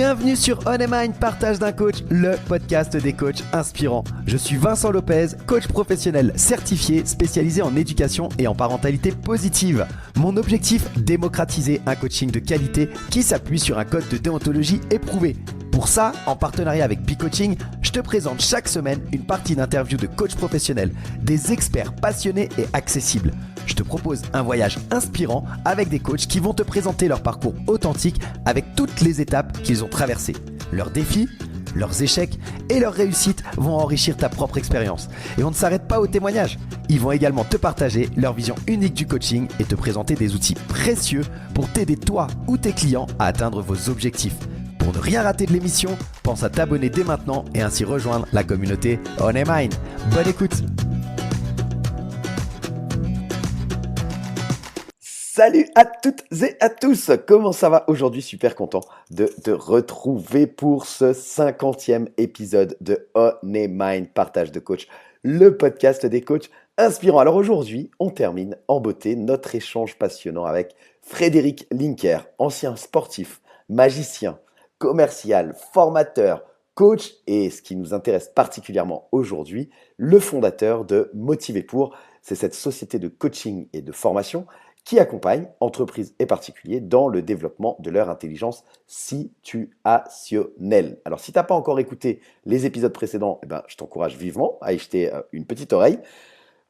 Bienvenue sur On Mind Partage d'un coach, le podcast des coachs inspirants. Je suis Vincent Lopez, coach professionnel certifié spécialisé en éducation et en parentalité positive. Mon objectif, démocratiser un coaching de qualité qui s'appuie sur un code de déontologie éprouvé. Pour ça, en partenariat avec B-Coaching, je te présente chaque semaine une partie d'interviews de coachs professionnels, des experts passionnés et accessibles. Je te propose un voyage inspirant avec des coachs qui vont te présenter leur parcours authentique avec toutes les étapes qu'ils ont traversées. Leurs défis, leurs échecs et leurs réussites vont enrichir ta propre expérience. Et on ne s'arrête pas aux témoignages. Ils vont également te partager leur vision unique du coaching et te présenter des outils précieux pour t'aider toi ou tes clients à atteindre vos objectifs. Pour ne rien rater de l'émission, pense à t'abonner dès maintenant et ainsi rejoindre la communauté On Mind. Bonne écoute! Salut à toutes et à tous, comment ça va aujourd'hui? Super content de te retrouver pour ce 50e épisode de On Mind Partage de coach, le podcast des coachs inspirants. Alors aujourd'hui, on termine en beauté notre échange passionnant avec Frédéric Linker, ancien sportif, magicien, commercial, formateur, coach et ce qui nous intéresse particulièrement aujourd'hui, le fondateur de Motivé pour. C'est cette société de coaching et de formation qui accompagne entreprises et particuliers dans le développement de leur intelligence situationnelle. Alors, si tu n'as pas encore écouté les épisodes précédents, je t'encourage vivement à y jeter une petite oreille.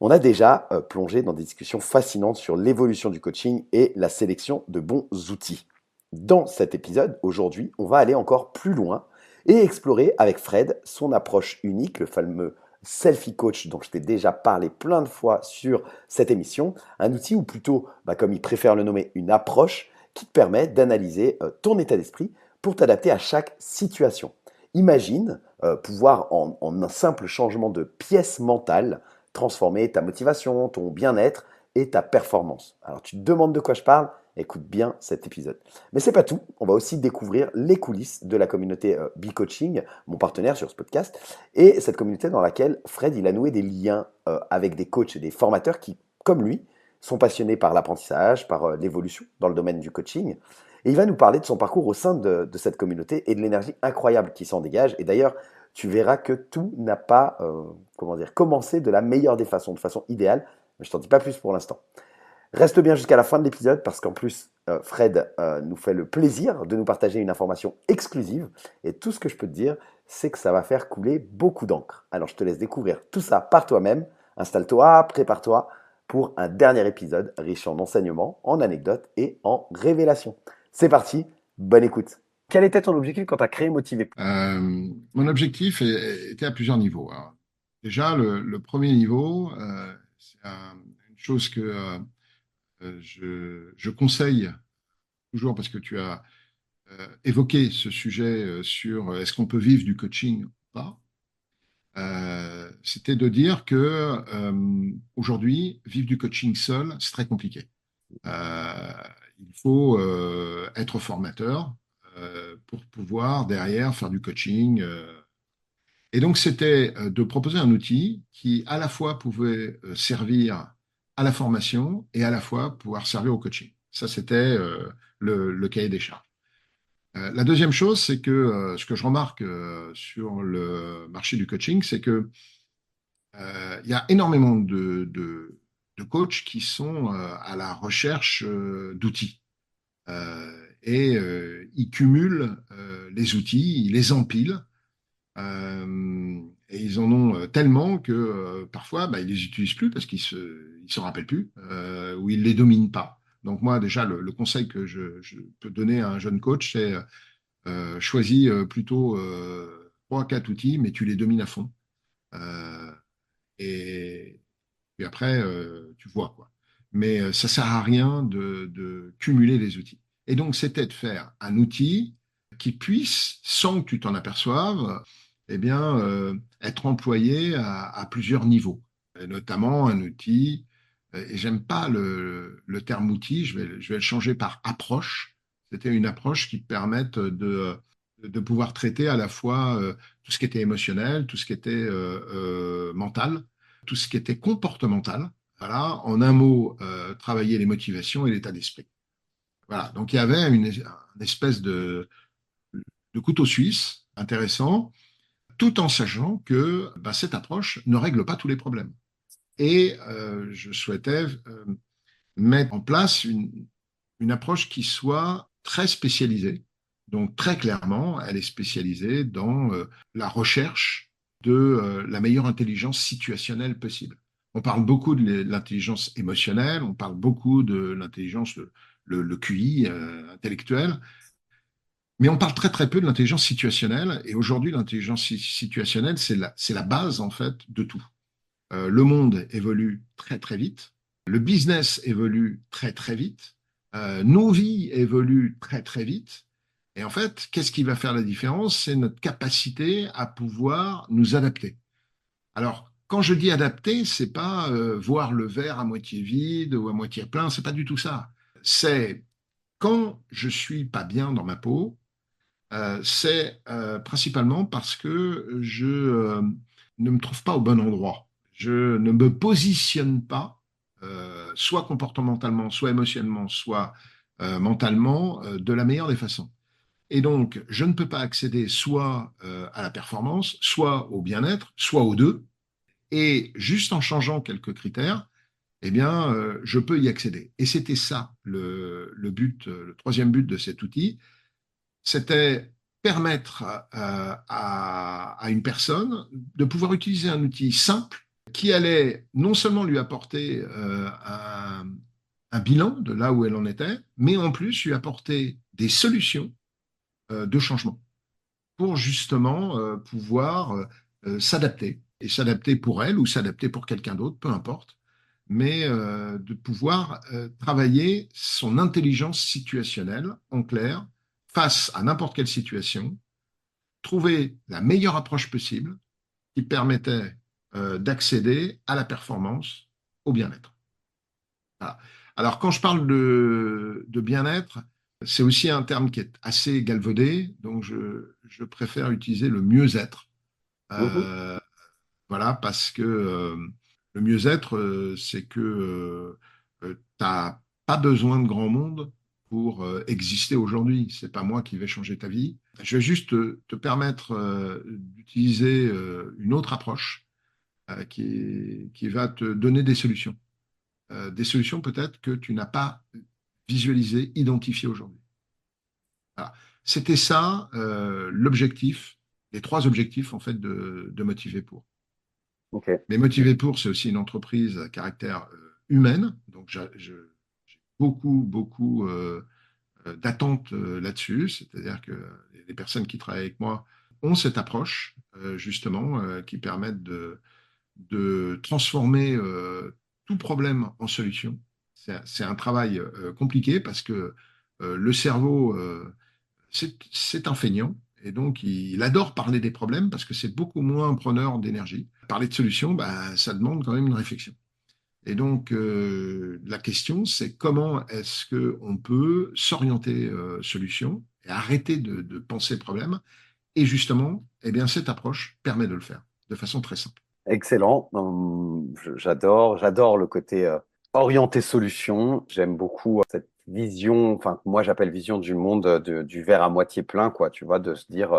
On a déjà plongé dans des discussions fascinantes sur l'évolution du coaching et la sélection de bons outils. Dans cet épisode, aujourd'hui, on va aller encore plus loin et explorer avec Fred son approche unique, le fameux Selfie Coach dont je t'ai déjà parlé plein de fois sur cette émission, un outil ou plutôt, comme il préfère le nommer, une approche qui te permet d'analyser ton état d'esprit pour t'adapter à chaque situation. Imagine pouvoir en un simple changement de pièce mentale transformer ta motivation, ton bien-être et ta performance. Alors tu te demandes de quoi je parle? Écoute bien cet épisode. Mais c'est pas tout, on va aussi découvrir les coulisses de la communauté B-Coaching, mon partenaire sur ce podcast, et cette communauté dans laquelle Fred il a noué des liens avec des coachs et des formateurs qui, comme lui, sont passionnés par l'apprentissage, par l'évolution dans le domaine du coaching. Et il va nous parler de son parcours au sein de cette communauté et de l'énergie incroyable qui s'en dégage. Et d'ailleurs, tu verras que tout n'a pas commencé de la meilleure des façons, de façon idéale. Mais je t'en dis pas plus pour l'instant. Reste bien jusqu'à la fin de l'épisode parce qu'en plus, Fred nous fait le plaisir de nous partager une information exclusive. Et tout ce que je peux te dire, c'est que ça va faire couler beaucoup d'encre. Alors, je te laisse découvrir tout ça par toi-même. Installe-toi, prépare-toi pour un dernier épisode riche en enseignements, en anecdotes et en révélations. C'est parti, bonne écoute. Quel était ton objectif quand tu as créé Motivé? Mon objectif était à plusieurs niveaux. Alors, déjà, le premier niveau, c'est une chose que je conseille toujours parce que tu as évoqué ce sujet sur est-ce qu'on peut vivre du coaching ou pas. C'était de dire que aujourd'hui, vivre du coaching seul, c'est très compliqué. Euh, il faut être formateur pour pouvoir derrière faire du coaching. Et donc, c'était de proposer un outil qui à la fois pouvait servir à la formation et à la fois pouvoir servir au coaching. Ça, c'était le cahier des charges. La deuxième chose, c'est que ce que je remarque sur le marché du coaching, c'est que il y a énormément de coachs qui sont à la recherche d'outils. Ils cumulent les outils, ils les empilent. Et ils en ont tellement que parfois, ils les utilisent plus parce ils s'en rappellent plus ou ils les dominent pas. Donc moi, déjà, le conseil que je peux donner à un jeune coach, c'est choisis plutôt trois, quatre outils, mais tu les domines à fond. Euh, et puis après, tu vois quoi. Mais ça sert à rien de cumuler les outils. Et donc, c'était de faire un outil qui puisse, sans que tu t'en aperçoives, eh bien, être employé à plusieurs niveaux. Et notamment un outil, et j'aime pas le terme outil, je vais le changer par approche. C'était une approche qui te permette de pouvoir traiter à la fois tout ce qui était émotionnel, tout ce qui était mental, tout ce qui était comportemental. Voilà, en un mot, travailler les motivations et l'état d'esprit. Voilà, donc il y avait une espèce de couteau suisse intéressant, tout en sachant que cette approche ne règle pas tous les problèmes. Et je souhaitais mettre en place une approche qui soit très spécialisée. Donc très clairement, elle est spécialisée dans la recherche de la meilleure intelligence situationnelle possible. On parle beaucoup de l'intelligence émotionnelle, on parle beaucoup de l'intelligence, le QI intellectuel, mais on parle très très peu de l'intelligence situationnelle. Et aujourd'hui, l'intelligence situationnelle, c'est la base en fait de tout. Le monde évolue très très vite, le business évolue très très vite, nos vies évoluent très très vite. Et en fait, qu'est-ce qui va faire la différence? C'est notre capacité à pouvoir nous adapter. Alors, quand je dis adapter, c'est pas voir le verre à moitié vide ou à moitié plein, c'est pas du tout ça. C'est quand je suis pas bien dans ma peau, c'est principalement parce que je ne me trouve pas au bon endroit. Je ne me positionne pas, soit comportementalement, soit émotionnellement, soit mentalement, de la meilleure des façons. Et donc, je ne peux pas accéder soit à la performance, soit au bien-être, soit aux deux. Et juste en changeant quelques critères, eh bien, je peux y accéder. Et c'était ça le but, le troisième but de cet outil, c'était permettre à une personne de pouvoir utiliser un outil simple qui allait non seulement lui apporter un bilan de là où elle en était, mais en plus lui apporter des solutions de changement pour justement pouvoir s'adapter, et s'adapter pour elle ou s'adapter pour quelqu'un d'autre, peu importe, mais de pouvoir travailler son intelligence situationnelle en clair face à n'importe quelle situation, trouver la meilleure approche possible qui permettait d'accéder à la performance, au bien-être. Voilà. Alors, quand je parle de bien-être, c'est aussi un terme qui est assez galvaudé, donc je préfère utiliser le mieux-être. Mhm. Euh, voilà, parce que le mieux-être, c'est que tu n'as pas besoin de grand monde pour exister aujourd'hui. C'est pas moi qui vais changer ta vie. Je vais juste te permettre d'utiliser une autre approche qui va te donner des solutions. Des solutions peut-être que tu n'as pas visualisées, identifiées aujourd'hui. Voilà. C'était ça l'objectif, les trois objectifs en fait de Motiver pour. Ok. Mais Motiver pour, c'est aussi une entreprise à caractère humaine. Donc, j'ai beaucoup, beaucoup d'attentes là-dessus. C'est-à-dire que les personnes qui travaillent avec moi ont cette approche, justement, qui permettent de transformer tout problème en solution. C'est un travail compliqué parce que le cerveau, c'est un feignant. Et donc, il adore parler des problèmes parce que c'est beaucoup moins preneur d'énergie. Parler de solutions, bah, ça demande quand même une réflexion. Et donc, la question, c'est comment est-ce qu'on peut s'orienter solution et arrêter de penser problème. Et justement, eh bien, cette approche permet de le faire de façon très simple. Excellent. J'adore le côté orienté solution. J'aime beaucoup cette vision, enfin, que moi j'appelle vision du monde du verre à moitié plein, quoi. Tu vois, de se dire,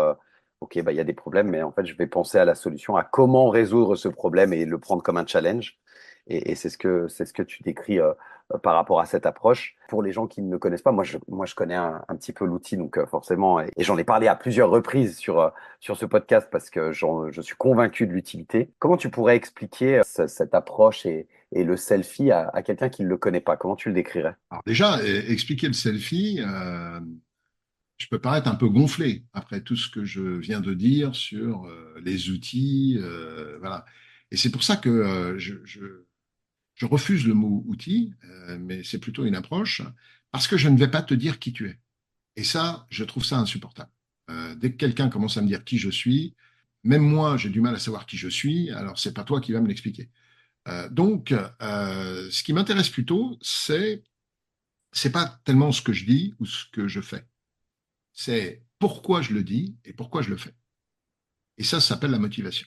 OK, bah, il y a des problèmes, mais en fait, je vais penser à la solution, à comment résoudre ce problème et le prendre comme un challenge. Et c'est ce que tu décris par rapport à cette approche. Pour les gens qui ne le connaissent pas, moi, je connais un petit peu l'outil, donc forcément, et j'en ai parlé à plusieurs reprises sur ce podcast parce que je suis convaincu de l'utilité. Comment tu pourrais expliquer cette approche et le selfie à quelqu'un qui ne le connaît pas? Comment tu le décrirais? Alors déjà, expliquer le selfie, je peux paraître un peu gonflé après tout ce que je viens de dire sur les outils, voilà. Et c'est pour ça que je refuse le mot outil, mais c'est plutôt une approche, parce que je ne vais pas te dire qui tu es. Et ça, je trouve ça insupportable. Dès que quelqu'un commence à me dire qui je suis, même moi, j'ai du mal à savoir qui je suis, alors c'est pas toi qui vas me l'expliquer. Donc, ce qui m'intéresse plutôt, c'est pas tellement ce que je dis ou ce que je fais, c'est pourquoi je le dis et pourquoi je le fais. Et ça s'appelle la motivation.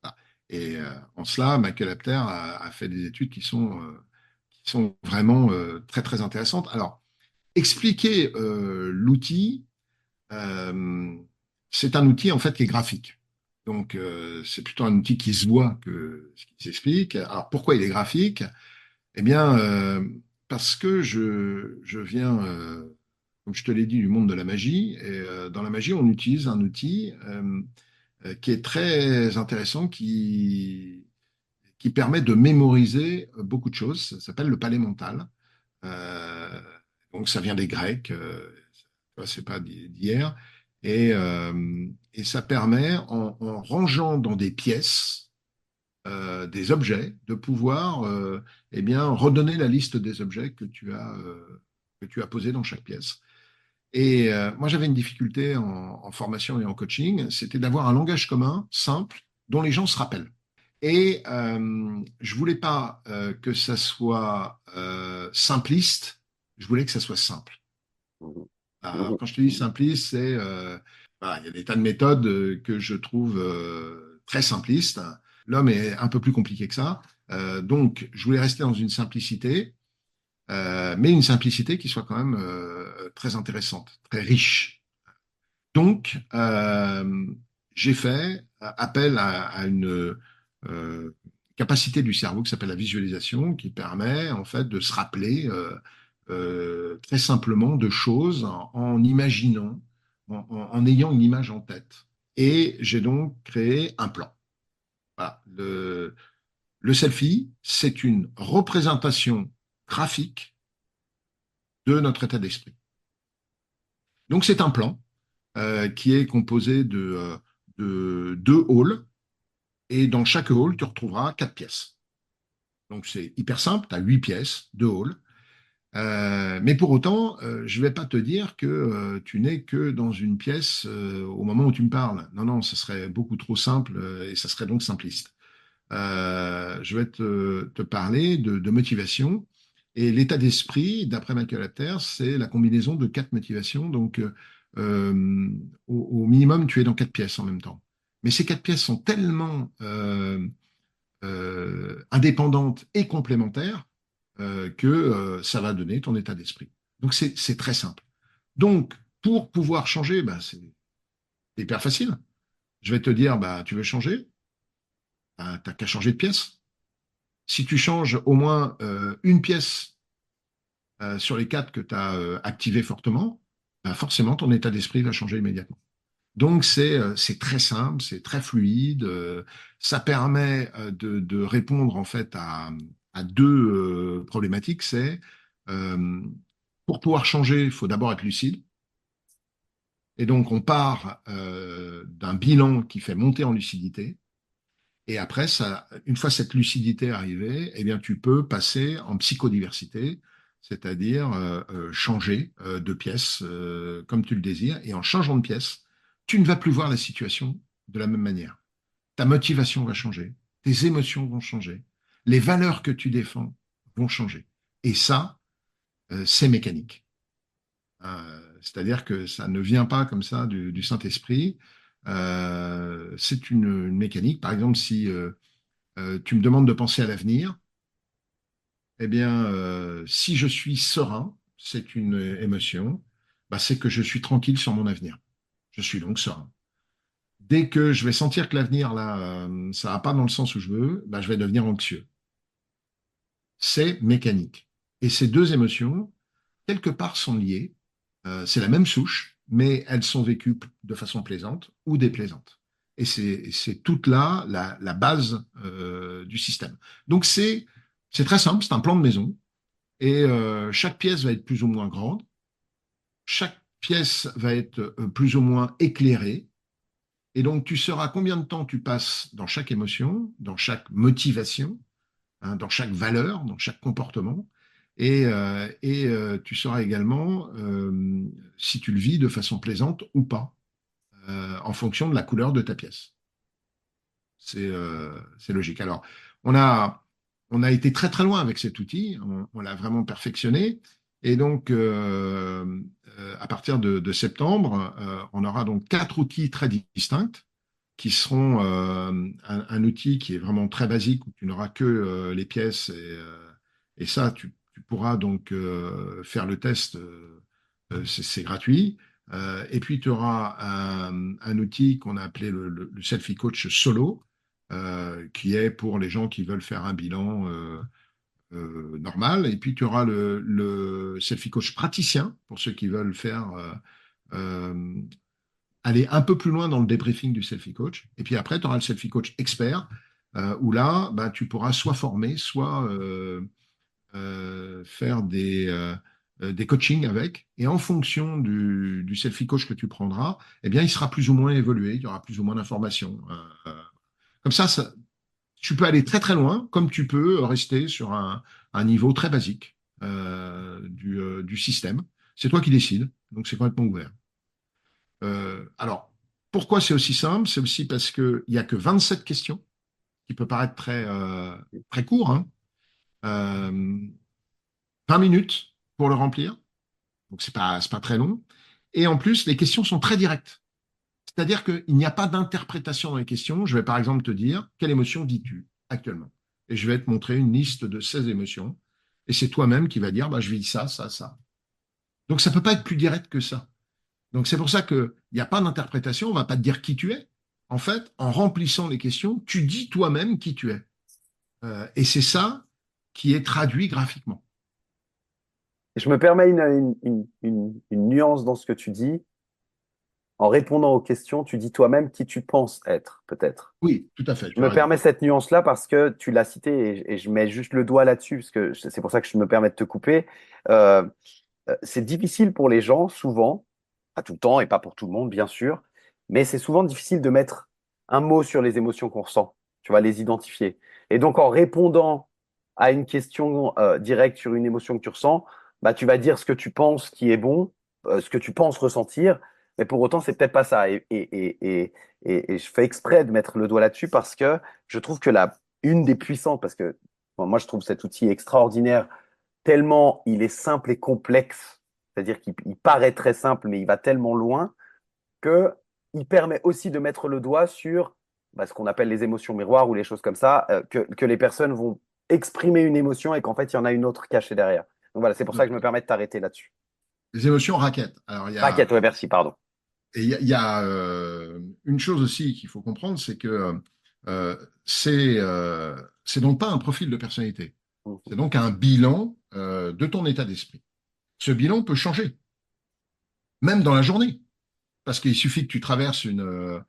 Voilà. Et en cela, Michael Apter a fait des études qui sont vraiment très, très intéressantes. Alors, expliquer l'outil, c'est un outil en fait qui est graphique. Donc, c'est plutôt un outil qui se voit que ce qui s'explique. Alors, pourquoi il est graphique? Eh bien, parce que je viens, comme je te l'ai dit, du monde de la magie. Et dans la magie, on utilise un outil qui est très intéressant, qui permet de mémoriser beaucoup de choses. Ça s'appelle le palais mental. Euh, donc, ça vient des Grecs. C'est pas d'hier. Et ça permet, en rangeant dans des pièces des objets, de pouvoir eh bien, redonner la liste des objets que tu as posés dans chaque pièce. Et moi, j'avais une difficulté en formation et en coaching, c'était d'avoir un langage commun, simple, dont les gens se rappellent. Et je voulais pas que ça soit simpliste, je voulais que ça soit simple. Mhm. Alors, Mhm. quand je te dis simpliste, c'est voilà, il y a des tas de méthodes que je trouve très simplistes. L'homme est un peu plus compliqué que ça. Donc, je voulais rester dans une simplicité, mais une simplicité qui soit quand même très intéressante, très riche. Donc, j'ai fait appel à une capacité du cerveau qui s'appelle la visualisation, qui permet en fait de se rappeler très simplement de choses en imaginant, en ayant une image en tête. Et j'ai donc créé un plan. Voilà. Le selfie, c'est une représentation graphique de notre état d'esprit. Donc c'est un plan qui est composé de deux halls, et dans chaque hall, tu retrouveras quatre pièces. Donc c'est hyper simple, tu as huit pièces, deux halls. Mais pour autant, je ne vais pas te dire que tu n'es que dans une pièce au moment où tu me parles. Non, non, ce serait beaucoup trop simple et ça serait donc simpliste. Je vais te parler de motivation. Et l'état d'esprit, d'après Michael Apter, c'est la combinaison de quatre motivations. Donc, au minimum, tu es dans quatre pièces en même temps. Mais ces quatre pièces sont tellement indépendantes et complémentaires que ça va donner ton état d'esprit. Donc, c'est très simple. Donc, pour pouvoir changer, bah, c'est hyper facile. Je vais te dire, bah, tu veux changer, bah, tu n'as qu'à changer de pièce. Si tu changes au moins une pièce sur les quatre que tu as activées fortement, bah forcément ton état d'esprit va changer immédiatement. Donc c'est très simple, c'est très fluide, ça permet de répondre en fait à deux problématiques. C'est euh, pour pouvoir changer, il faut d'abord être lucide. Et donc on part d'un bilan qui fait monter en lucidité. Et après, ça, une fois cette lucidité arrivée, eh bien, tu peux passer en psychodiversité, c'est-à-dire changer de pièce comme tu le désires. Et en changeant de pièce, tu ne vas plus voir la situation de la même manière. Ta motivation va changer, tes émotions vont changer, les valeurs que tu défends vont changer. Et ça, c'est mécanique. C'est-à-dire que ça ne vient pas comme ça du Saint-Esprit. C'est une mécanique. Par exemple, si tu me demandes de penser à l'avenir, eh bien, si je suis serein, c'est une émotion, bah, c'est que je suis tranquille sur mon avenir. Je suis donc serein. Dès que je vais sentir que l'avenir, là, ça va pas dans le sens où je veux, bah, je vais devenir anxieux. C'est mécanique. Et ces deux émotions, quelque part, sont liées. C'est la même souche, mais elles sont vécues de façon plaisante ou déplaisante. Et c'est toute là la base du système. Donc c'est très simple, c'est un plan de maison. Et chaque pièce va être plus ou moins grande. Chaque pièce va être plus ou moins éclairée. Et donc tu sauras combien de temps tu passes dans chaque émotion, dans chaque motivation, hein, dans chaque valeur, dans chaque comportement. Et tu sauras également si tu le vis de façon plaisante ou pas, en fonction de la couleur de ta pièce. C'est logique. Alors, on a, on a été très très loin avec cet outil, on l'a vraiment perfectionné. Et donc, à partir de septembre, on aura donc quatre outils très distincts qui seront un outil qui est vraiment très basique où tu n'auras que les pièces et ça, tu pourras donc faire le test, c'est gratuit. Et puis, tu auras un outil qu'on a appelé le Selfie Coach Solo, qui est pour les gens qui veulent faire un bilan normal. Et puis, tu auras le Selfie Coach Praticien, pour ceux qui veulent faire euh, aller un peu plus loin dans le débriefing du Selfie Coach. Et puis après, tu auras le Selfie Coach Expert, où là, ben, tu pourras soit former, soit faire des coachings avec. Et en fonction du selfie coach que tu prendras, eh bien, il sera plus ou moins évolué, il y aura plus ou moins d'informations. Comme ça, tu peux aller très très loin, comme tu peux rester sur un niveau très basique du système. C'est toi qui décides, donc c'est complètement ouvert. Alors, pourquoi c'est aussi simple? C'est aussi parce qu'il n'y a que 27 questions, qui peut paraître très court, hein. Euh, 20 minutes pour le remplir, donc c'est pas très long. Et en plus, les questions sont très directes. C'est-à-dire qu'il n'y a pas d'interprétation dans les questions. Je vais par exemple te dire, quelle émotion vis-tu actuellement? Et je vais te montrer une liste de 16 émotions. Et c'est toi-même qui vas dire, bah, je vis ça, ça, ça. Donc ça ne peut pas être plus direct que ça. Donc c'est pour ça qu'il n'y a pas d'interprétation, on ne va pas te dire qui tu es. En fait, en remplissant les questions, tu dis toi-même qui tu es. Et c'est ça qui est traduit graphiquement. Je me permets une nuance dans ce que tu dis. En répondant aux questions, tu dis toi-même qui tu penses être, peut-être. Oui, tout à fait, Je tu as me raison. permets cette nuance-là parce que tu l'as cité et je mets juste le doigt là-dessus, parce que c'est pour ça que je me permets de te couper. Euh, c'est difficile pour les gens, souvent, pas tout le temps et pas pour tout le monde, bien sûr, mais c'est souvent difficile de mettre un mot sur les émotions qu'on ressent. Tu vas les identifier. Et donc, en répondant à une question directe sur une émotion que tu ressens, bah, tu vas dire ce que tu penses qui est bon, ce que tu penses ressentir, mais pour autant, c'est peut-être pas ça. Et je fais exprès de mettre le doigt là-dessus parce que je trouve que une des puissantes, parce que bon, moi, je trouve cet outil extraordinaire tellement il est simple et complexe, c'est-à-dire qu'il paraît très simple, mais il va tellement loin que il permet aussi de mettre le doigt sur bah, ce qu'on appelle les émotions miroirs ou les choses comme ça, que les personnes vont exprimer une émotion et qu'en fait, il y en a une autre cachée derrière. Donc voilà, c'est pour ça que je me permets de t'arrêter là-dessus. Les émotions raquettent. Alors, il y Raquette, a, ouais, merci, pardon. et il y a, une chose aussi qu'il faut comprendre, c'est que euh, c'est donc pas un profil de personnalité. Mhm. C'est donc un bilan de ton état d'esprit. Ce bilan peut changer, même dans la journée. Parce qu'il suffit que tu traverses une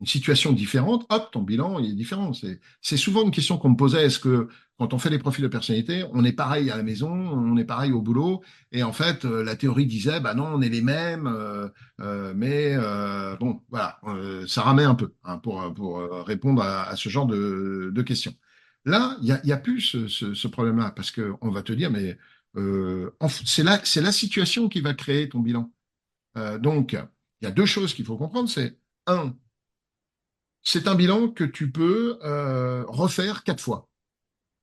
situation différente, hop, ton bilan il est différent. C'est souvent une question qu'on me posait, est-ce que quand on fait des profils de personnalité, on est pareil à la maison, on est pareil au boulot? Et en fait, la théorie disait, bah non, on est les mêmes, mais bon, voilà, ça ramait un peu hein, pour répondre à ce genre de questions. Là, il y a plus ce problème-là, parce qu'on va te dire, mais c'est la situation qui va créer ton bilan. Donc, il y a deux choses qu'il faut comprendre. C'est un, c'est un bilan que tu peux refaire 4 fois,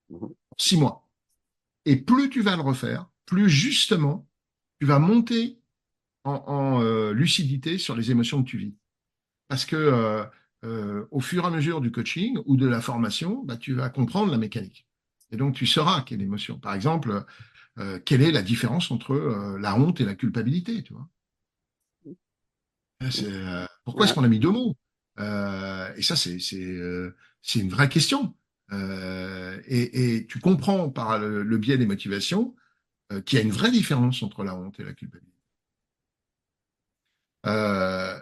Mhm. 6 mois. Et plus tu vas le refaire, plus justement, tu vas monter en lucidité sur les émotions que tu vis. Parce que au fur et à mesure du coaching ou de la formation, bah, tu vas comprendre la mécanique. Et donc, tu sauras quelle émotion. Par exemple, quelle est la différence entre la honte et la culpabilité, tu vois. Pourquoi est-ce Ouais. qu'on a mis 2 mots? Et ça, c'est une vraie question. Et tu comprends par le biais des motivations qu'il y a une vraie différence entre la honte et la culpabilité. Euh,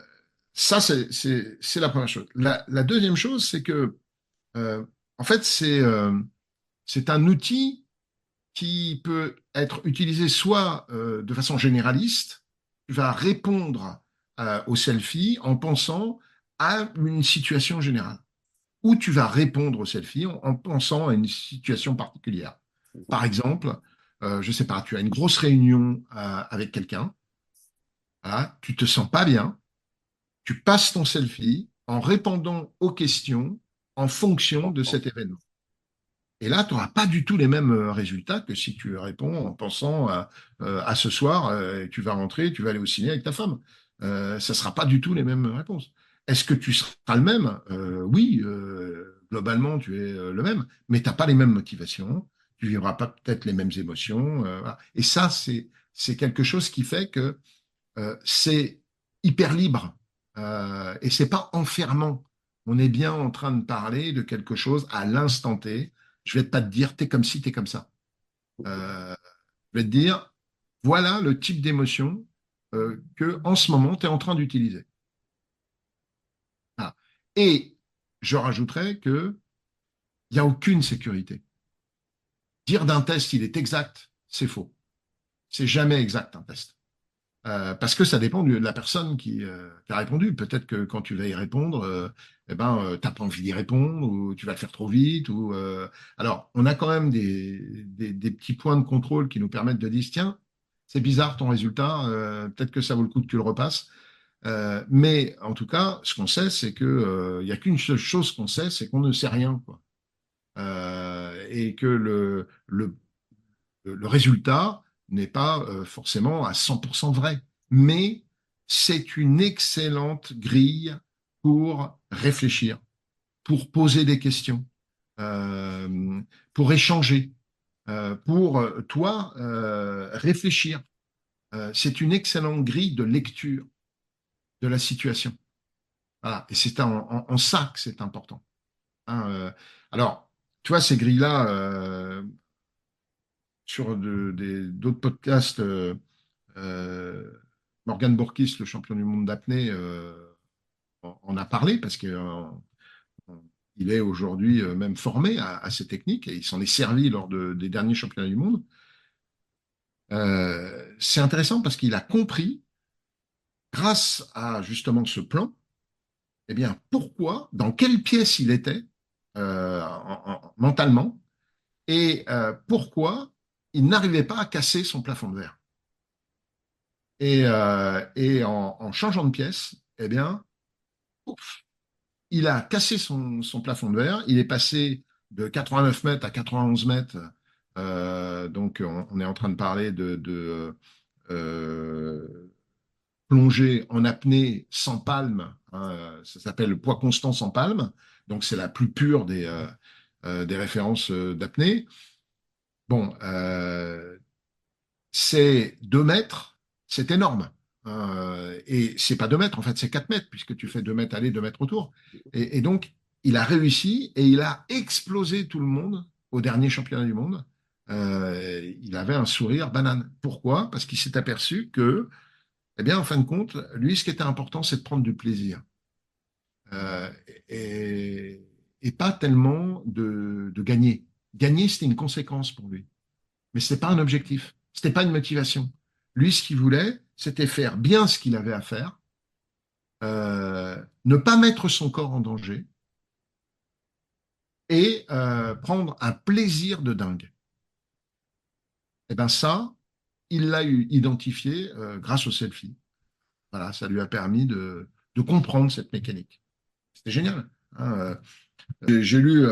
Ça, c'est la première chose. La deuxième chose, c'est que, euh, en fait, c'est un outil qui peut être utilisé soit de façon généraliste, tu vas répondre au selfie en pensant à une situation générale, ou tu vas répondre au selfie en pensant à une situation particulière. Mhm. Par exemple, je ne sais pas, tu as une grosse réunion avec quelqu'un, voilà, tu te sens pas bien, tu passes ton selfie en répondant aux questions en fonction de Important. cet événement. Et là, tu n'auras pas du tout les mêmes résultats que si tu réponds en pensant à ce soir, tu vas rentrer, tu vas aller au ciné avec ta femme. Ça ne sera pas du tout les mêmes réponses. Est-ce que tu seras le même? Oui, globalement, tu es le même, mais tu n'as pas les mêmes motivations, tu vivras pas peut-être les mêmes émotions. Voilà. Et ça, c'est quelque chose qui fait que c'est hyper libre et c'est pas enfermant. On est bien en train de parler de quelque chose à l'instant T. Je vais pas te dire t'es comme ci, t'es comme ça. Euh, je vais te dire voilà le type d'émotion que en ce moment tu es en train d'utiliser. Voilà. Et je rajouterais que il n'y a aucune sécurité. Dire d'un test il est exact, c'est faux. C'est jamais exact un test. Parce que ça dépend de la personne qui a répondu. Peut-être que quand tu vas y répondre, t'as pas envie d'y répondre, ou tu vas le faire trop vite. Alors, on a quand même des petits points de contrôle qui nous permettent de dire, tiens, c'est bizarre ton résultat, peut-être que ça vaut le coup que tu le repasses. Mais en tout cas, ce qu'on sait, c'est que il y a qu'une seule chose qu'on sait, c'est qu'on ne sait rien, quoi. Et que le résultat n'est pas forcément à 100% vrai, mais c'est une excellente grille pour réfléchir, pour poser des questions, euh, pour échanger, pour toi réfléchir. C'est une excellente grille de lecture de la situation. Voilà. Et c'est en ça que c'est important. Hein, alors, tu vois, ces grilles-là, sur d'autres podcasts, Euh, Morgan Bourkis, le champion du monde d'apnée, en a parlé parce qu'il est aujourd'hui même formé à ces techniques et il s'en est servi lors des derniers championnats du monde. C'est intéressant parce qu'il a compris, grâce à justement ce plan, eh bien, pourquoi, dans quelle pièce il était mentalement et pourquoi il n'arrivait pas à casser son plafond de verre. Et en changeant de pièce, eh bien, il a cassé son plafond de verre. Il est passé de 89 mètres à 91 mètres. Donc, on est en train de parler de plongée en apnée sans palme. Hein, ça s'appelle le poids constant sans palme. Donc, c'est la plus pure des références d'apnée. Bon, c'est 2 mètres, c'est énorme. Et c'est pas 2 mètres, en fait, c'est 4 mètres, puisque tu fais 2 mètres aller, 2 mètres retour. Et donc, il a réussi et il a explosé tout le monde au dernier championnat du monde. Il avait un sourire banane. Pourquoi? Parce qu'il s'est aperçu que, eh bien, en fin de compte, lui, ce qui était important, c'est de prendre du plaisir. Euh, et, et pas tellement de gagner. Gagner, c'était une conséquence pour lui. Mais ce n'était pas un objectif, ce n'était pas une motivation. Lui, ce qu'il voulait, c'était faire bien ce qu'il avait à faire, ne pas mettre son corps en danger et prendre un plaisir de dingue. Et bien ça, il l'a eu identifié grâce au selfie. Voilà, ça lui a permis de comprendre cette mécanique. C'était génial. Hein. J'ai lu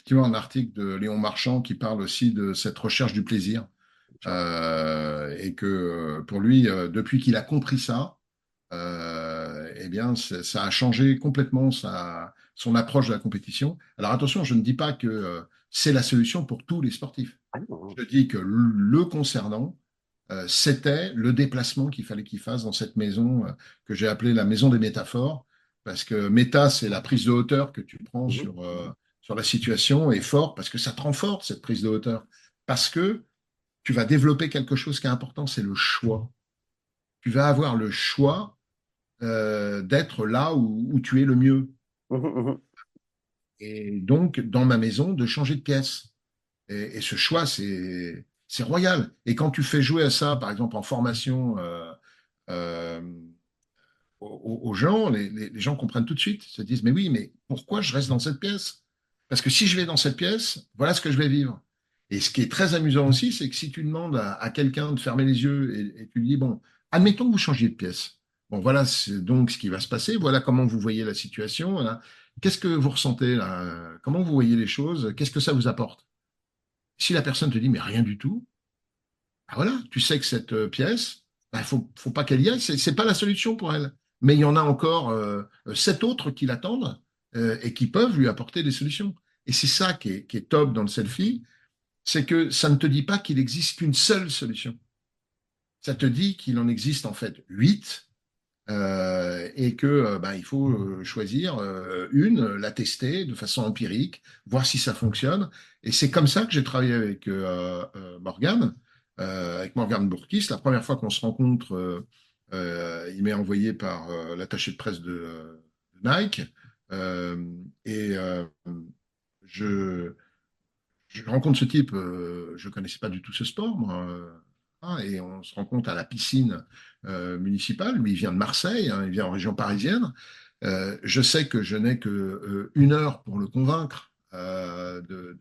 tu vois, un article de Léon Marchand qui parle aussi de cette recherche du plaisir. Et que pour lui, depuis qu'il a compris ça, eh bien, ça a changé complètement son approche de la compétition. Alors attention, je ne dis pas que c'est la solution pour tous les sportifs. Ah non, Je dis que le concernant, c'était le déplacement qu'il fallait qu'il fasse dans cette maison que j'ai appelée la maison des métaphores, parce que méta, c'est la prise de hauteur que tu prends mhm, sur la situation, et fort, parce que ça te rend forte, cette prise de hauteur. Parce que tu vas développer quelque chose qui est important, c'est le choix. Tu vas avoir le choix d'être là où tu es le mieux. mhm, mhm, Et donc, dans ma maison, de changer de pièce. Et ce choix, c'est royal. Et quand tu fais jouer à ça, par exemple, en formation euh, aux gens, les gens comprennent tout de suite. Ils se disent, mais oui, mais pourquoi je reste dans cette pièce? Parce que si je vais dans cette pièce, voilà ce que je vais vivre. Et ce qui est très amusant aussi, c'est que si tu demandes à quelqu'un de fermer les yeux et tu lui dis, bon, admettons que vous changiez de pièce. Bon, voilà donc ce qui va se passer. Voilà comment vous voyez la situation. Voilà. Qu'est-ce que vous ressentez là? Comment vous voyez les choses? Qu'est-ce que ça vous apporte? Si la personne te dit, mais rien du tout, ben voilà, tu sais que cette pièce, il faut pas qu'elle y aille. C'est pas la solution pour elle. Mais il y en a encore 7 autres qui l'attendent et qui peuvent lui apporter des solutions. Et c'est ça qui est top dans le selfie, c'est que ça ne te dit pas qu'il existe qu'une seule solution. ça te dit qu'il en existe en fait 8 et que il faut choisir une, la tester de façon empirique, voir si ça fonctionne. Et c'est comme ça que j'ai travaillé Morgan, avec Morgan Bourkis. La première fois qu'on se rencontre, il m'est envoyé par l'attaché de presse de Nike. Euh, et je, je rencontre ce type, je ne connaissais pas du tout ce sport, moi. Et on se rencontre à la piscine municipale. Lui, il vient de Marseille, hein, il vient en région parisienne. Je sais que je n'ai que 1 heure pour le convaincre de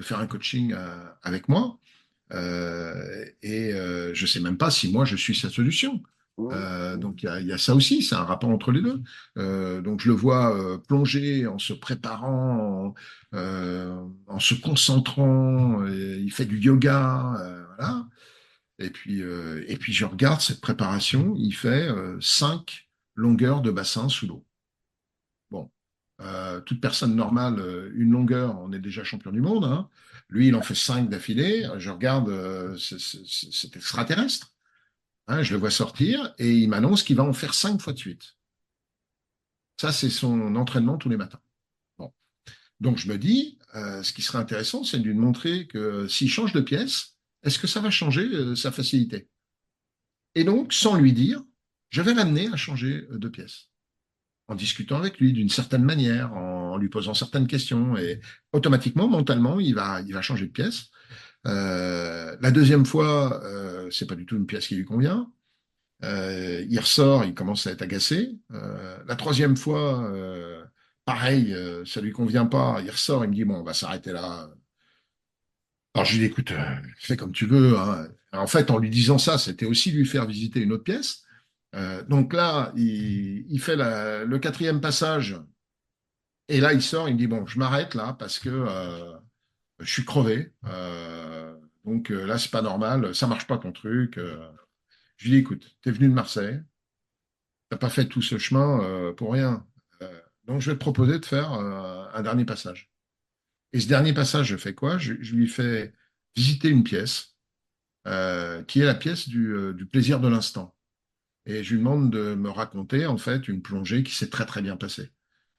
faire un coaching avec moi. Je ne sais même pas si moi je suis sa solution. Mhm. Donc il y a ça aussi, c'est un rapport entre les deux. Donc je le vois plonger en se préparant, en se concentrant, il fait du yoga, voilà. Et puis je regarde cette préparation, il fait 5 longueurs de bassin sous l'eau. Bon, toute personne normale, une longueur, on est déjà champion du monde, hein. Lui, il en fait 5 d'affilée. Je regarde, c'est extraterrestre, hein. Je le vois sortir et il m'annonce qu'il va en faire 5 fois de suite. Ça, c'est son entraînement tous les matins. Bon. Donc, je me dis, ce qui serait intéressant, c'est de lui montrer que s'il change de pièce, est-ce que ça va changer sa facilité? Et donc, sans lui dire, je vais l'amener à changer de pièce, en discutant avec lui d'une certaine manière, en lui posant certaines questions, et automatiquement, mentalement, il va changer de pièce. La deuxième fois, c'est pas du tout une pièce qui lui convient. Il ressort, il commence à être agacé. La troisième fois, pareil, ça lui convient pas. Il ressort, il me dit bon, on va s'arrêter là. Alors je lui dis écoute, fais comme tu veux, hein. En fait, en lui disant ça, c'était aussi lui faire visiter une autre pièce. Donc là, il fait le quatrième passage. Et là, il sort, il me dit, bon, je m'arrête là parce que je suis crevé. Là, c'est pas normal, ça marche pas ton truc. Je lui dis, écoute, t'es venu de Marseille, t'as pas fait tout ce chemin pour rien. Donc, je vais te proposer de faire un dernier passage. Et ce dernier passage, je fais quoi? Je lui fais visiter une pièce qui est la pièce du plaisir de l'instant. Et je lui demande de me raconter en fait une plongée qui s'est très très bien passée.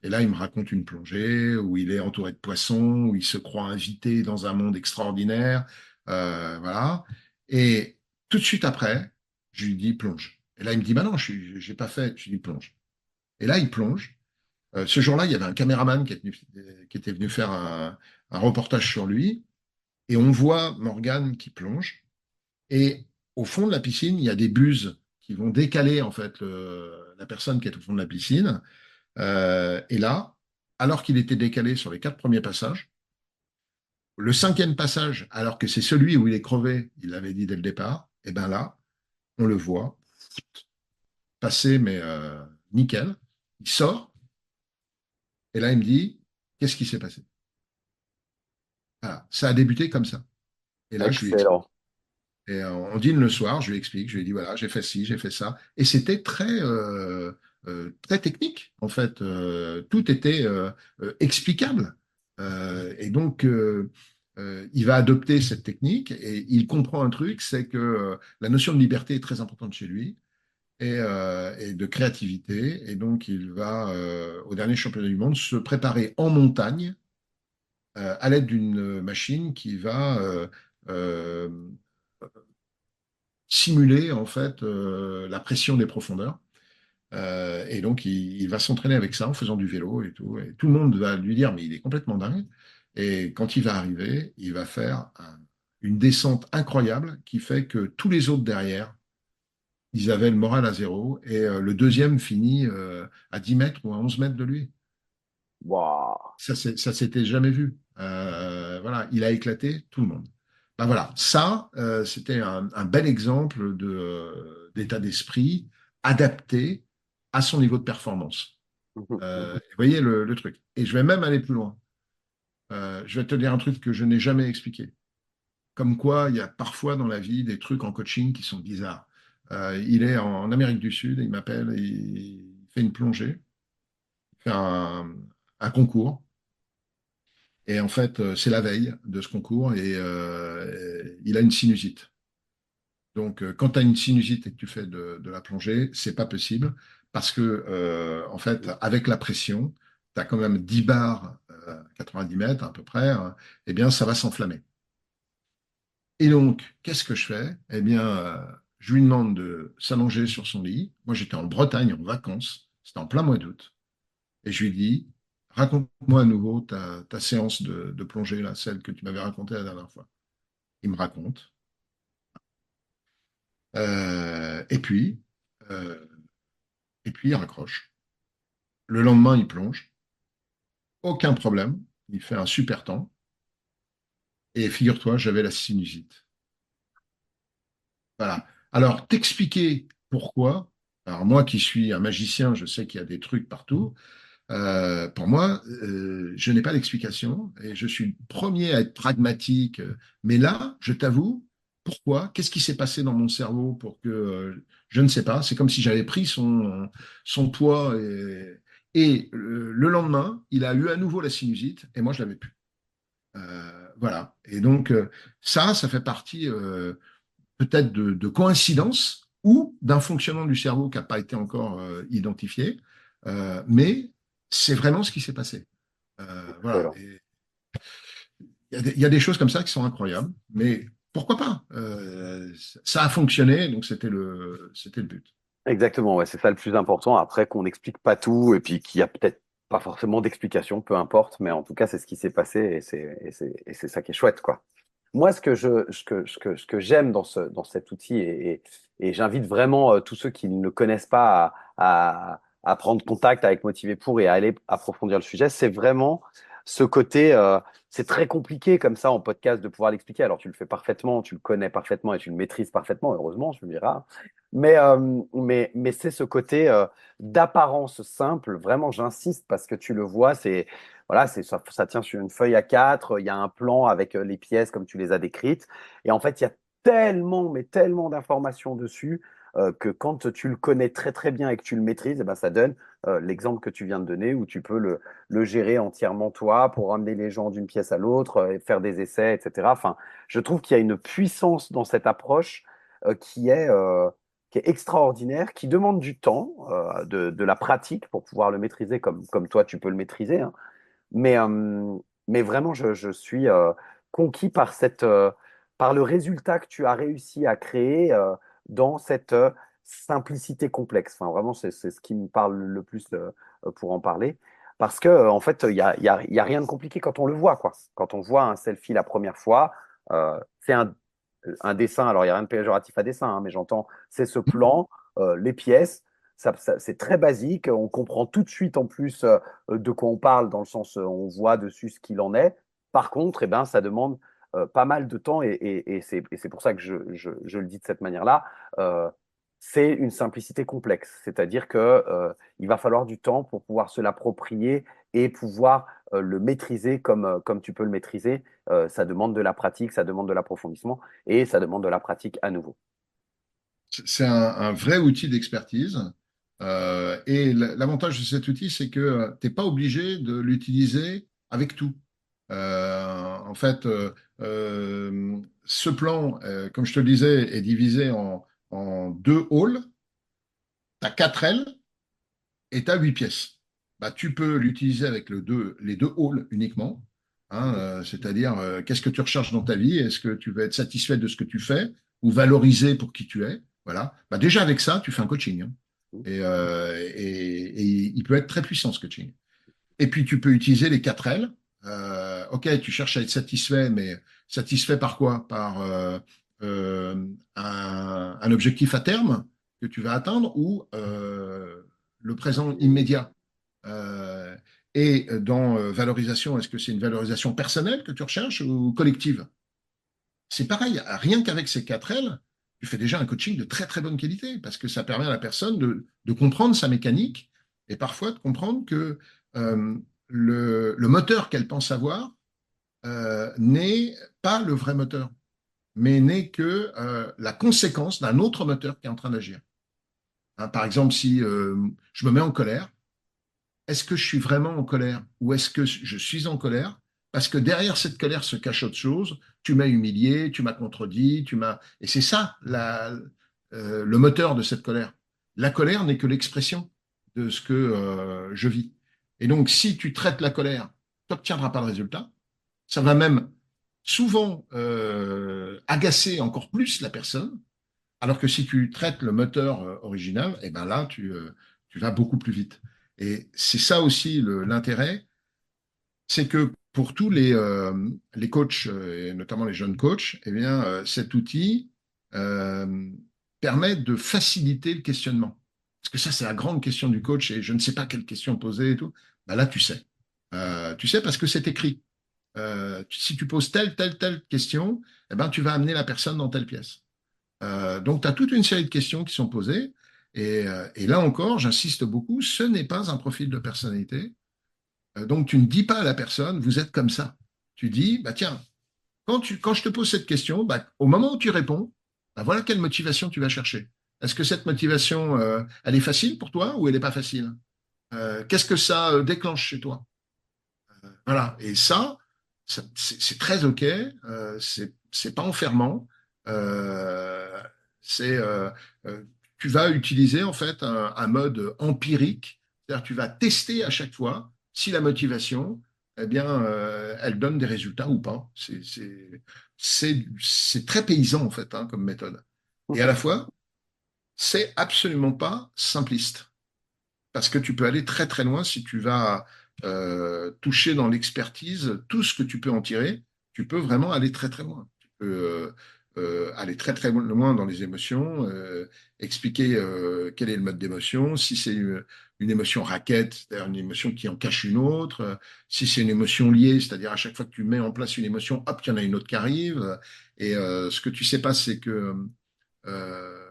Et là, il me raconte une plongée où il est entouré de poissons, où il se croit invité dans un monde extraordinaire, voilà. Et tout de suite après, je lui dis plonge. Et là, il me dit bah non, j'ai pas fait. Je lui dis plonge. Et là, il plonge. Ce jour-là, il y avait un caméraman qui était venu faire un reportage sur lui, et on voit Morgane qui plonge. Et au fond de la piscine, il y a des buses qui vont décaler en fait la personne qui est au fond de la piscine. Et là, alors qu'il était décalé sur les 4 premiers passages, le cinquième passage, alors que c'est celui où il est crevé, il l'avait dit dès le départ, et bien là, on le voit passer, mais nickel. Il sort, et là, il me dit, qu'est-ce qui s'est passé? Voilà, ça a débuté comme ça. Et là, je lui explique. Excellent. Et on dîne le soir, je lui explique, je lui dis voilà, j'ai fait ci, j'ai fait ça. Et c'était très technique, en fait. Tout était explicable. Il va adopter cette technique et il comprend un truc, c'est que la notion de liberté est très importante chez lui et de créativité. Et donc, il va, au dernier championnat du monde, se préparer en montagne à l'aide d'une machine qui va euh, simuler en fait la pression des profondeurs. Et donc, il va s'entraîner avec ça en faisant du vélo et tout. Et tout le monde va lui dire, mais il est complètement dingue. Et quand il va arriver, il va faire une descente incroyable qui fait que tous les autres derrière, ils avaient le moral à zéro. Et le deuxième finit à 10 mètres ou à 11 mètres de lui. Waouh. Ça s'était jamais vu. Voilà, il a éclaté tout le monde. Ben voilà, ça, c'était un bel exemple d'état d'esprit adapté à son niveau de performance. Vous voyez le truc. Et je vais même aller plus loin. Je vais te dire un truc que je n'ai jamais expliqué. Comme quoi, il y a parfois dans la vie des trucs en coaching qui sont bizarres. Il est en Amérique du Sud, il m'appelle, il fait une plongée, il fait un concours. Et en fait, c'est la veille de ce concours et il a une sinusite. Donc, quand tu as une sinusite et que tu fais de la plongée, c'est pas possible parce que, en fait, avec la pression, tu as quand même 10 bars, 90 mètres à peu près, hein, eh bien, ça va s'enflammer. Et donc, qu'est-ce que je fais? Eh bien, je lui demande de s'allonger sur son lit. Moi, j'étais en Bretagne en vacances, c'était en plein mois d'août, et je lui dis, raconte-moi à nouveau ta séance de plongée, là, celle que tu m'avais racontée la dernière fois. Il me raconte. Euh, et puis, euh, et puis, il raccroche. Le lendemain, il plonge. Aucun problème. Il fait un super temps. Et figure-toi, j'avais la sinusite. Voilà. Alors, t'expliquer pourquoi. Alors, moi qui suis un magicien, je sais qu'il y a des trucs partout. Pour moi, je n'ai pas d'explication et je suis le premier à être pragmatique. Mais là, je t'avoue, pourquoi? Qu'est-ce qui s'est passé dans mon cerveau pour que je ne sais pas. C'est comme si j'avais pris son poids et le lendemain, il a eu à nouveau la sinusite et moi, je l'avais plus. Voilà. Et donc, ça fait partie peut-être de coïncidence ou d'un fonctionnement du cerveau qui n'a pas été encore identifié. Mais c'est vraiment ce qui s'est passé. Voilà. Excellent. Et il y a des choses comme ça qui sont incroyables, mais pourquoi pas? Ça a fonctionné, donc c'était le but. Exactement, ouais, c'est ça le plus important. Après, qu'on n'explique pas tout et puis qu'il y a peut-être pas forcément d'explication, peu importe, mais en tout cas, c'est ce qui s'est passé et c'est ça qui est chouette, quoi. Moi, ce que j'aime dans cet outil et j'invite vraiment tous ceux qui ne le connaissent pas à prendre contact avec Motivé pour et à aller approfondir le sujet, c'est vraiment ce côté, c'est très compliqué comme ça en podcast de pouvoir l'expliquer. Alors, tu le fais parfaitement, tu le connais parfaitement et tu le maîtrises parfaitement, heureusement, je me dirais. Mais c'est ce côté d'apparence simple, vraiment j'insiste parce que tu le vois, c'est voilà, ça tient sur une feuille A4, il y a un plan avec les pièces comme tu les as décrites, et en fait il y a tellement, mais tellement d'informations dessus que quand tu le connais très très bien et que tu le maîtrises, eh ben, ça donne l'exemple que tu viens de donner où tu peux le gérer entièrement toi pour ramener les gens d'une pièce à l'autre, et faire des essais, etc. Enfin, je trouve qu'il y a une puissance dans cette approche euh, qui est, euh, qui est extraordinaire, qui demande du temps, de la pratique pour pouvoir le maîtriser comme toi tu peux le maîtriser. Hein. Mais, euh, mais vraiment, je suis conquis par par le résultat que tu as réussi à créer dans cette simplicité complexe. Enfin, vraiment, c'est ce qui me parle le plus pour en parler. Parce que, en fait, il y a rien de compliqué quand on le voit, quoi. Quand on voit un selfie la première fois, c'est un dessin. Alors, il n'y a rien de péjoratif à dessin, hein, mais j'entends, c'est ce plan, les pièces. C'est très basique. On comprend tout de suite en plus de quoi on parle, dans le sens on voit dessus ce qu'il en est. Par contre, eh ben, ça demande pas mal de temps et c'est pour ça que je le dis de cette manière-là. Euh, c'est une simplicité complexe, c'est-à-dire que il va falloir du temps pour pouvoir se l'approprier et pouvoir le maîtriser comme tu peux le maîtriser. Ça demande de la pratique, ça demande de l'approfondissement et ça demande de la pratique à nouveau. C'est un vrai outil d'expertise. Et l'avantage de cet outil, c'est que tu n'es pas obligé de l'utiliser avec tout. En fait, ce plan, comme je te le disais, est divisé en deux halls. Tu as quatre ailes et tu as huit pièces. Bah, tu peux l'utiliser avec les deux halls uniquement. Hein, c'est-à-dire, qu'est-ce que tu recherches dans ta vie? Est-ce que tu veux être satisfait de ce que tu fais ou valorisé pour qui tu es? Voilà. Bah, déjà, avec ça, tu fais un coaching. Hein. Et il peut être très puissant, ce coaching. Et puis, tu peux utiliser les quatre L. OK, tu cherches à être satisfait, mais satisfait par quoi? Par un objectif à terme que tu vas atteindre ou le présent immédiat. Euh, et dans valorisation, est-ce que c'est une valorisation personnelle que tu recherches ou collective? C'est pareil, rien qu'avec ces quatre L, tu fais déjà un coaching de très très bonne qualité parce que ça permet à la personne de comprendre sa mécanique et parfois de comprendre que euh, le moteur qu'elle pense avoir n'est pas le vrai moteur, mais n'est que la conséquence d'un autre moteur qui est en train d'agir. Hein, par exemple, si je me mets en colère, est-ce que je suis vraiment en colère ou est-ce que je suis en colère Parce que derrière cette colère se cache autre chose. Tu m'as humilié, tu m'as contredit, tu m'as. Et c'est ça le moteur de cette colère. La colère n'est que l'expression de ce que je vis. Et donc, si tu traites la colère, tu n'obtiendras pas de résultat. Ça va même souvent agacer encore plus la personne. Alors que si tu traites le moteur original, et ben là, tu vas beaucoup plus vite. Et c'est ça aussi l'intérêt, c'est que pour tous les coachs, et notamment les jeunes coachs, eh bien, cet outil euh, permet de faciliter le questionnement. Parce que ça, c'est la grande question du coach, et je ne sais pas quelle question poser et tout. Ben là, tu sais. Tu sais parce que c'est écrit. Si tu poses telle question, eh ben, tu vas amener la personne dans telle pièce. Donc, tu as toute une série de questions qui sont posées. Et là encore, j'insiste beaucoup, ce n'est pas un profil de personnalité. Donc, tu ne dis pas à la personne, vous êtes comme ça. Tu dis, bah tiens, quand je te pose cette question, bah, au moment où tu réponds, bah, voilà quelle motivation tu vas chercher. Est-ce que cette motivation, elle est facile pour toi ou elle n'est pas facile? Qu'est-ce que ça déclenche chez toi? Voilà. Et c'est très OK. C'est pas enfermant. Euh, c'est, tu vas utiliser en fait un mode empirique. C'est-à-dire tu vas tester à chaque fois si la motivation, eh bien, elle donne des résultats ou pas. C'est très paysan en fait, hein, comme méthode. Et à la fois, c'est absolument pas simpliste parce que tu peux aller très très loin si tu vas toucher dans l'expertise tout ce que tu peux en tirer. Tu peux vraiment aller très très loin. Tu peux aller très très loin dans les émotions, expliquer quel est le mode d'émotion, si c'est une émotion raquette, c'est-à-dire une émotion qui en cache une autre, si c'est une émotion liée, c'est-à-dire à chaque fois que tu mets en place une émotion, hop, il y en a une autre qui arrive. Et ce que tu sais pas, c'est que euh,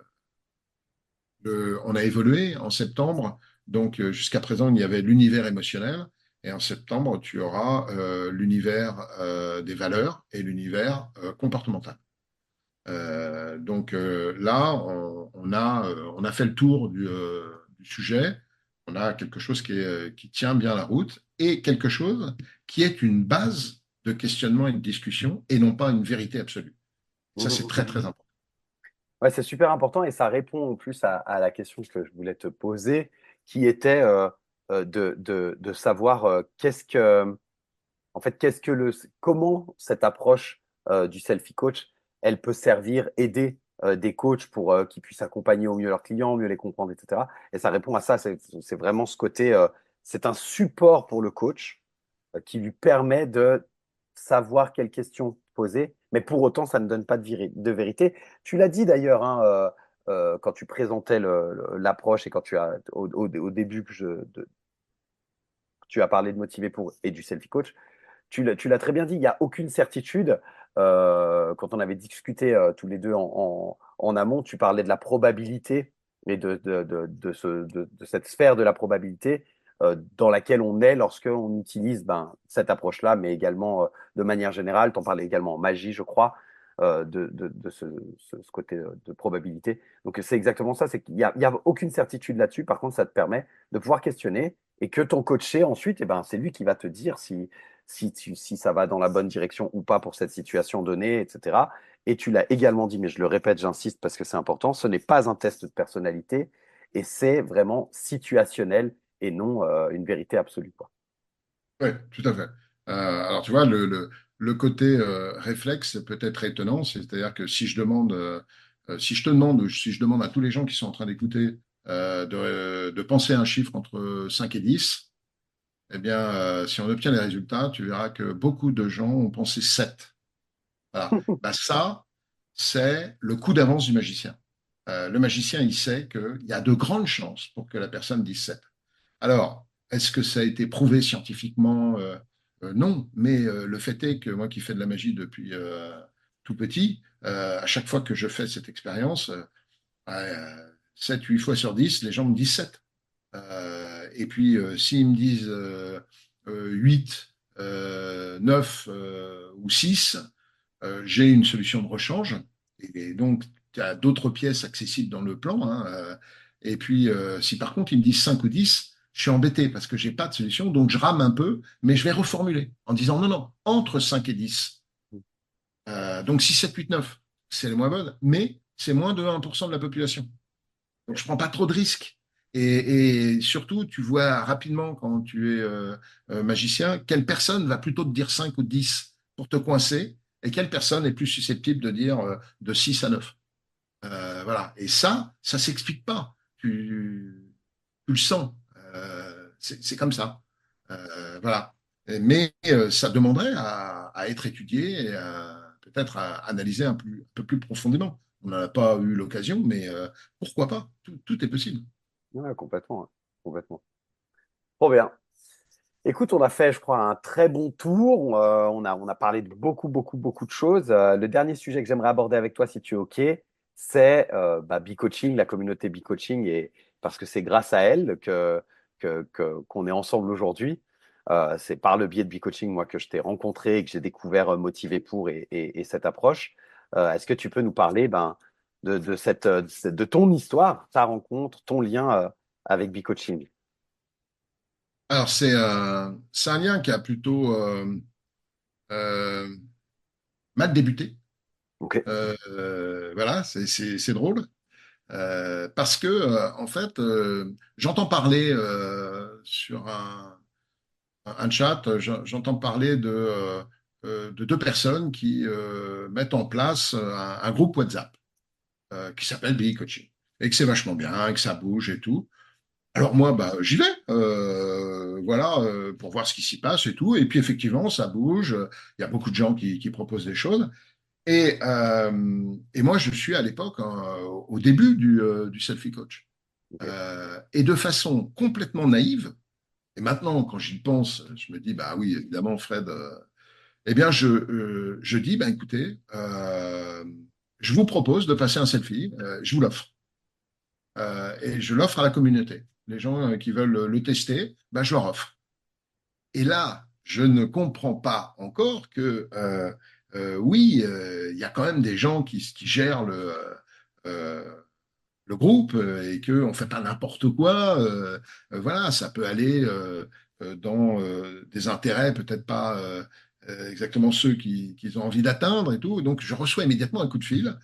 on a évolué en septembre. Donc, jusqu'à présent, il y avait l'univers émotionnel. Et en septembre, tu auras l'univers des valeurs et l'univers comportemental. Donc là, on a fait le tour du sujet. On a quelque chose qui tient bien la route et quelque chose qui est une base de questionnement et de discussion et non pas une vérité absolue. Ça, c'est très, très important. Ouais, c'est super important et ça répond en plus à la question que je voulais te poser, qui était de savoir en fait, comment cette approche du selfie coach, elle peut servir, aider des coachs pour qu'ils puissent accompagner au mieux leurs clients, mieux les comprendre, etc. Et ça répond à ça, c'est vraiment ce côté, c'est un support pour le coach qui lui permet de savoir quelles questions poser, mais pour autant, ça ne donne pas de vérité. Tu l'as dit d'ailleurs hein, quand tu présentais l'approche et quand au début tu as parlé de motiver pour et du selfie coach, tu l'as très bien dit, il n'y a aucune certitude. Quand on avait discuté tous les deux en amont, tu parlais de la probabilité et de cette sphère de la probabilité dans laquelle on est lorsqu'on utilise cette approche-là, mais également de manière générale. Tu en parlais également en magie, je crois, ce côté de probabilité. Donc c'est exactement ça, c'est qu'il y a aucune certitude là-dessus. Par contre, ça te permet de pouvoir questionner et que ton coaché ensuite, c'est lui qui va te dire si ça va dans la bonne direction ou pas pour cette situation donnée, etc. Et tu l'as également dit, mais je le répète, j'insiste parce que c'est important, ce n'est pas un test de personnalité et c'est vraiment situationnel et non une vérité absolue, quoi. Oui, tout à fait. Alors, tu vois, le côté réflexe peut être étonnant, c'est-à-dire que si je te demande, ou si je demande à tous les gens qui sont en train d'écouter de penser un chiffre entre 5 et 10, eh bien, si on obtient les résultats, tu verras que beaucoup de gens ont pensé 7. Voilà. Bah, ça, c'est le coup d'avance du magicien. Le magicien, il sait qu'il y a de grandes chances pour que la personne dise 7. Alors, est-ce que ça a été prouvé scientifiquement? Non, mais le fait est que moi qui fais de la magie depuis tout petit, à chaque fois que je fais cette expérience, 7, 8 fois sur 10, les gens me disent 7. Et puis, s'ils me disent 8, 9 ou 6, j'ai une solution de rechange. Et donc, tu as d'autres pièces accessibles dans le plan, hein. Et puis, si par contre, ils me disent 5 ou 10, je suis embêté parce que j'ai pas de solution, donc je rame un peu, mais je vais reformuler en disant non, non, entre 5 et 10. Donc 6, 7, 8, 9, c'est les moins bonnes, mais c'est moins de 1% de la population. Donc je prends pas trop de risques. Et surtout, tu vois rapidement quand tu es magicien, quelle personne va plutôt te dire 5 ou 10 pour te coincer, et quelle personne est plus susceptible de dire de 6 à 9. Voilà. Et ça s'explique pas. Tu le sens. C'est comme ça. Voilà. Mais ça demanderait à être étudié et peut-être à analyser un peu plus profondément. On n'en a pas eu l'occasion, mais pourquoi pas? Tout est possible. Ouais, complètement, hein. Complètement. Trop bien. Écoute, on a fait, je crois, un très bon tour. On a parlé de beaucoup, beaucoup, beaucoup de choses. Le dernier sujet que j'aimerais aborder avec toi, si tu es OK, c'est B-Coaching, la communauté B-Coaching, et parce que c'est grâce à elle qu'on est ensemble aujourd'hui. C'est par le biais de B-Coaching, moi, que je t'ai rencontré et que j'ai découvert Motivé pour et cette approche. Est-ce que tu peux nous parler de ton histoire, ta rencontre, ton lien avec B-Coaching? Alors, c'est un lien qui a plutôt euh, mal débuté. OK. Voilà, c'est drôle. Parce que, en fait, j'entends parler sur un chat, j'entends parler de deux personnes qui mettent en place un groupe WhatsApp qui s'appelle BI Coaching et que c'est vachement bien, que ça bouge et tout. Alors moi, bah, j'y vais, voilà, pour voir ce qui s'y passe et tout. Et puis effectivement, ça bouge. Il y a beaucoup de gens qui proposent des choses. Et moi, je suis à l'époque au début du selfie coach. OK. Et de façon complètement naïve, et maintenant, quand j'y pense, je me dis, bah oui, évidemment, Fred, eh bien, je dis, bah écoutez, je vous propose de passer un selfie, je vous l'offre. Et je l'offre à la communauté. Les gens qui veulent le tester, bah, je leur offre. Et là, je ne comprends pas encore que, oui, il y a quand même des gens qui gèrent euh, le groupe et qu'on ne fait pas n'importe quoi. Voilà, ça peut aller dans des intérêts peut-être pas exactement ceux qu'ils ont envie d'atteindre et tout. Donc, je reçois immédiatement un coup de fil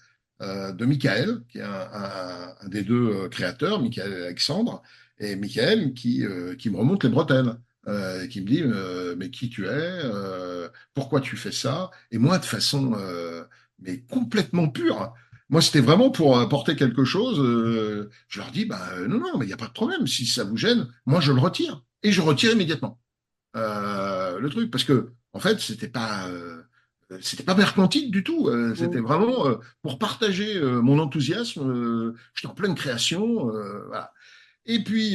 de Michael, qui est un des deux créateurs, Michael et Alexandre, et Michael qui me remonte les bretelles. Qui me dit mais qui tu es, pourquoi tu fais ça, et moi de façon mais complètement pure. Moi, c'était vraiment pour apporter quelque chose. Je leur dis, bah, non, non, mais il n'y a pas de problème. Si ça vous gêne, moi, je le retire. Et je retire immédiatement le truc. Parce que, en fait, c'était pas mercantile du tout. C'était Mm. vraiment pour partager mon enthousiasme. J'étais en pleine création. Voilà. Et puis,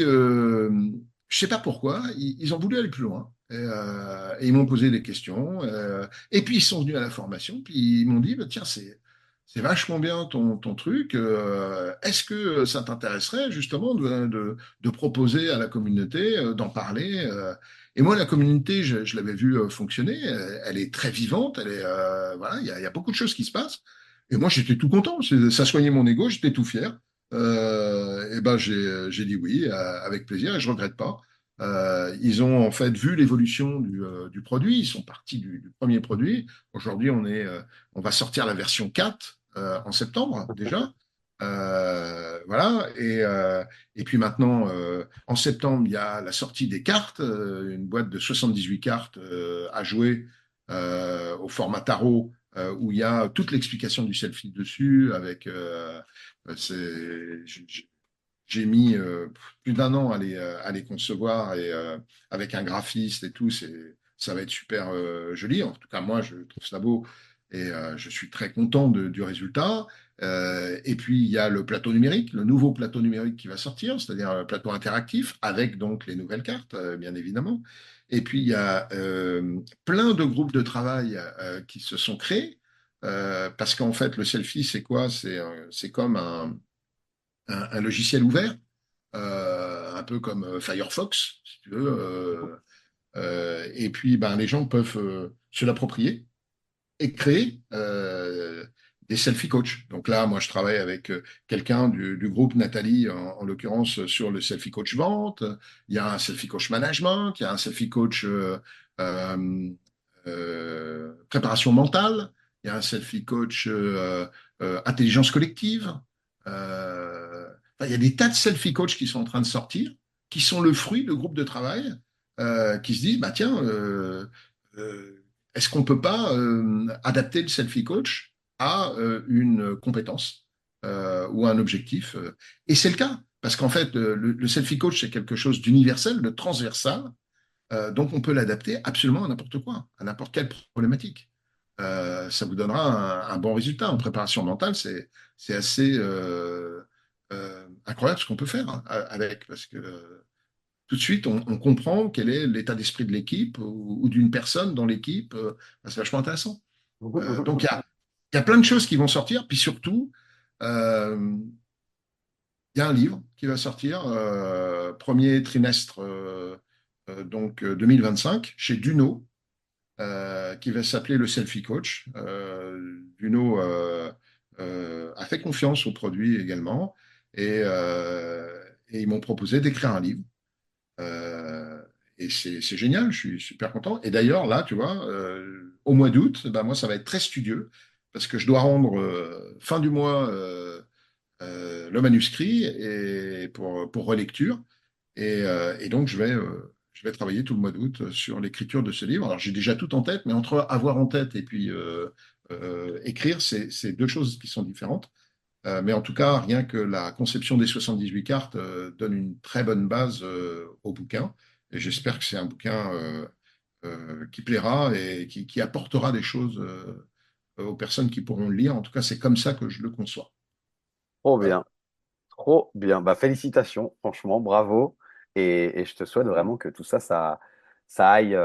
je sais pas pourquoi, ils ont voulu aller plus loin. Et ils m'ont posé des questions. Et puis, ils sont venus à la formation. Puis, ils m'ont dit, bah, tiens, c'est vachement bien ton truc. Est-ce que ça t'intéresserait justement de proposer à la communauté d'en parler Et moi, la communauté, je l'avais vue fonctionner. Elle est très vivante. Voilà, il y a beaucoup de choses qui se passent. Et moi, j'étais tout content. Ça soignait mon ego. J'étais tout fier. Et ben j'ai dit oui avec plaisir et je regrette pas. Ils ont en fait vu l'évolution du produit. Ils sont partis du premier produit. Aujourd'hui, on va sortir la version 4 en septembre déjà. Voilà. Et puis maintenant, en septembre, il y a la sortie des cartes, une boîte de 78 cartes à jouer au format tarot, où il y a toute l'explication du selfie dessus, avec j'ai mis plus d'un an à les concevoir et avec un graphiste et tout, ça va être super joli. En tout cas, moi, je trouve ça beau et je suis très content du résultat. Et puis, il y a le plateau numérique, le nouveau plateau numérique qui va sortir, c'est-à-dire un plateau interactif avec donc les nouvelles cartes, bien évidemment. Et puis, il y a plein de groupes de travail qui se sont créés parce qu'en fait, le selfie, c'est quoi? C'est comme un logiciel ouvert, un peu comme Firefox, si tu veux. Et puis, ben, les gens peuvent se l'approprier et créer des selfie coach. Donc là, moi, je travaille avec quelqu'un du groupe Nathalie, en l'occurrence, sur le selfie coach vente. Il y a un selfie coach management, il y a un selfie coach euh, préparation mentale, il y a un selfie coach intelligence collective. Enfin, il y a des tas de selfie coachs qui sont en train de sortir, qui sont le fruit de groupes de travail qui se disent, bah tiens, est-ce qu'on peut pas adapter le selfie coach à une compétence ou à un objectif et c'est le cas, parce qu'en fait, le selfie coach, c'est quelque chose d'universel, de transversal, donc on peut l'adapter absolument à n'importe quoi, à n'importe quelle problématique. Ça vous donnera un bon résultat. En préparation mentale, c'est assez incroyable ce qu'on peut faire avec, parce que tout de suite, on comprend quel est l'état d'esprit de l'équipe ou d'une personne dans l'équipe. C'est vachement intéressant. Donc, il y a plein de choses qui vont sortir. Puis surtout, euh, il y a un livre qui va sortir, premier trimestre donc 2025, chez Duno, qui va s'appeler le Selfie Coach. Duno a fait confiance au produit également. Et ils m'ont proposé d'écrire un livre. Euh, et c'est génial, je suis super content. Et d'ailleurs, là, tu vois, au mois d'août, ben moi, ça va être très studieux parce que je dois rendre fin du mois le manuscrit pour relecture. Et donc, je vais travailler tout le mois d'août sur l'écriture de ce livre. Alors, j'ai déjà tout en tête, mais entre avoir en tête et puis écrire, c'est deux choses qui sont différentes. Mais en tout cas, rien que la conception des 78 cartes donne une très bonne base au bouquin. Et j'espère que c'est un bouquin qui plaira et qui apportera des choses aux personnes qui pourront le lire. En tout cas, c'est comme ça que je le conçois. Trop Voilà. bien, trop bien. Bah, félicitations, franchement, bravo. Et je te souhaite vraiment que tout ça, ça aille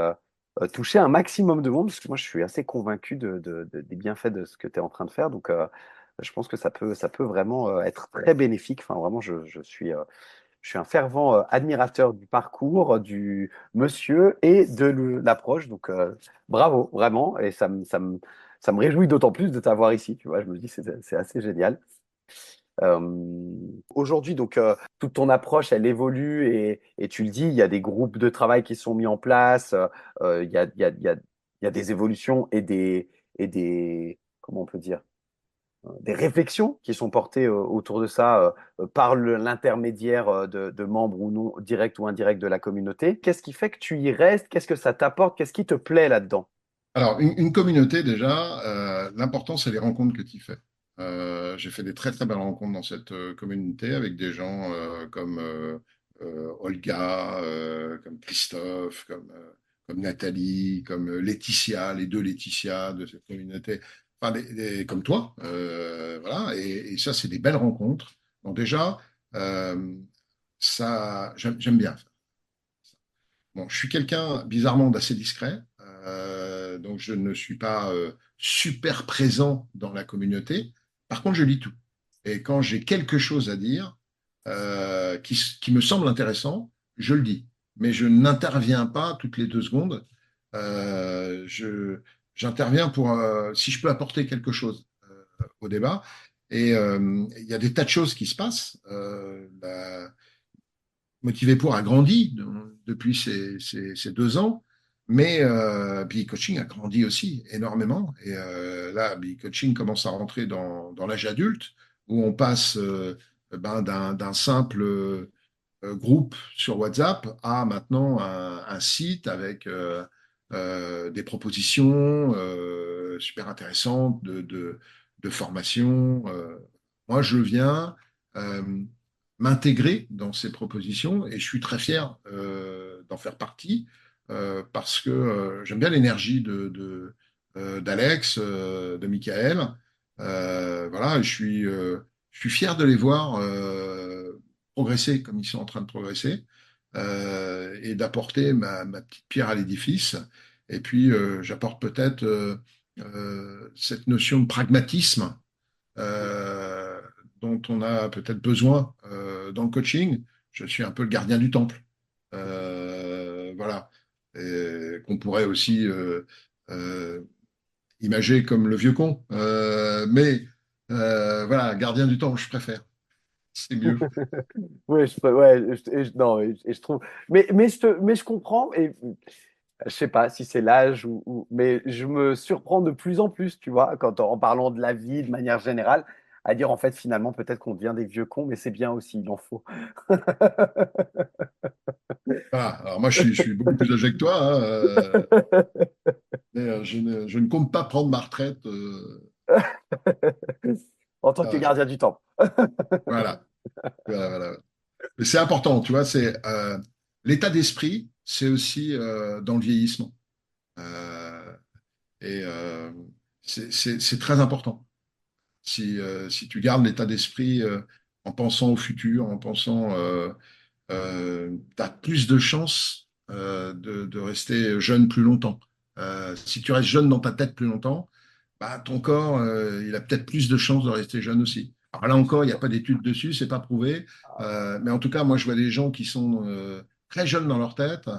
toucher un maximum de monde, parce que moi, je suis assez convaincu des bienfaits de ce que tu es en train de faire. Donc, je pense que ça peut vraiment être très bénéfique. Enfin, vraiment, je suis un fervent admirateur du parcours, du monsieur et de l'approche. Donc, bravo, vraiment. Et ça me réjouit d'autant plus de t'avoir ici. Tu vois, je me dis, c'est assez génial. Aujourd'hui, donc, toute ton approche, elle évolue et tu le dis, il y a des groupes de travail qui sont mis en place, il y a des évolutions comment on peut dire, des réflexions qui sont portées autour de ça par l'intermédiaire de membres ou non, directs ou indirects de la communauté. Qu'est-ce qui fait que tu y restes? Qu'est-ce que ça t'apporte? Qu'est-ce qui te plaît là-dedans? Alors, une communauté, déjà, l'important, c'est les rencontres que tu fais. J'ai fait des très, très belles rencontres dans cette communauté avec des gens comme Olga, comme Christophe, comme Nathalie, comme Laetitia, les deux Laetitia de cette communauté, enfin, comme toi. Voilà, et ça, c'est des belles rencontres. Donc, déjà, euh, ça, j'aime bien. Bon, je suis quelqu'un bizarrement d'assez discret, donc je ne suis pas super présent dans la communauté. Par contre, je lis tout. Et quand j'ai quelque chose à dire qui me semble intéressant, je le dis. Mais je n'interviens pas toutes les 2 secondes. J'interviens pour si je peux apporter quelque chose au débat. Et il y a des tas de choses qui se passent. Motivé pour a grandi depuis ces 2 ans, mais BI Coaching a grandi aussi énormément. Et là, BI Coaching commence à rentrer dans l'âge adulte, où on passe d'un simple groupe sur WhatsApp à maintenant un site avec des propositions super intéressantes de formation. Moi, je viens m'intégrer dans ces propositions et je suis très fier d'en faire partie parce que j'aime bien l'énergie d'Alex, de Michael. Voilà, je suis fier de les voir progresser comme ils sont en train de progresser et d'apporter ma petite pierre à l'édifice. Et puis, j'apporte peut-être cette notion de pragmatisme euh, dont on a peut-être besoin dans le coaching. Je suis un peu le gardien du temple. Voilà. Qu'on pourrait aussi euh, imager comme le vieux con. Mais Voilà, gardien du temps, je préfère. C'est mieux. Oui, ouais, non, et je trouve. Mais je comprends, et je sais pas si c'est l'âge mais je me surprends de plus en plus, tu vois, en parlant de la vie de manière générale, à dire en fait, finalement, peut-être qu'on devient des vieux cons, mais c'est bien aussi, il en faut. Voilà. Alors moi, je suis beaucoup plus âgé que toi, hein, mais je ne compte pas prendre ma retraite. En tant que Ah, gardien du temps. voilà. Voilà, voilà. Mais c'est important, tu vois, c'est l'état d'esprit, c'est aussi dans le vieillissement. Euh, et c'est très important. Si tu gardes l'état d'esprit en pensant au futur, en pensant, tu as plus de chances de rester jeune plus longtemps. Si tu restes jeune dans ta tête plus longtemps, bah, ton corps, il a peut-être plus de chances de rester jeune aussi. Alors là encore, il n'y a pas d'études dessus, c'est pas prouvé. Mais en tout cas, moi, je vois des gens qui sont très jeunes dans leur tête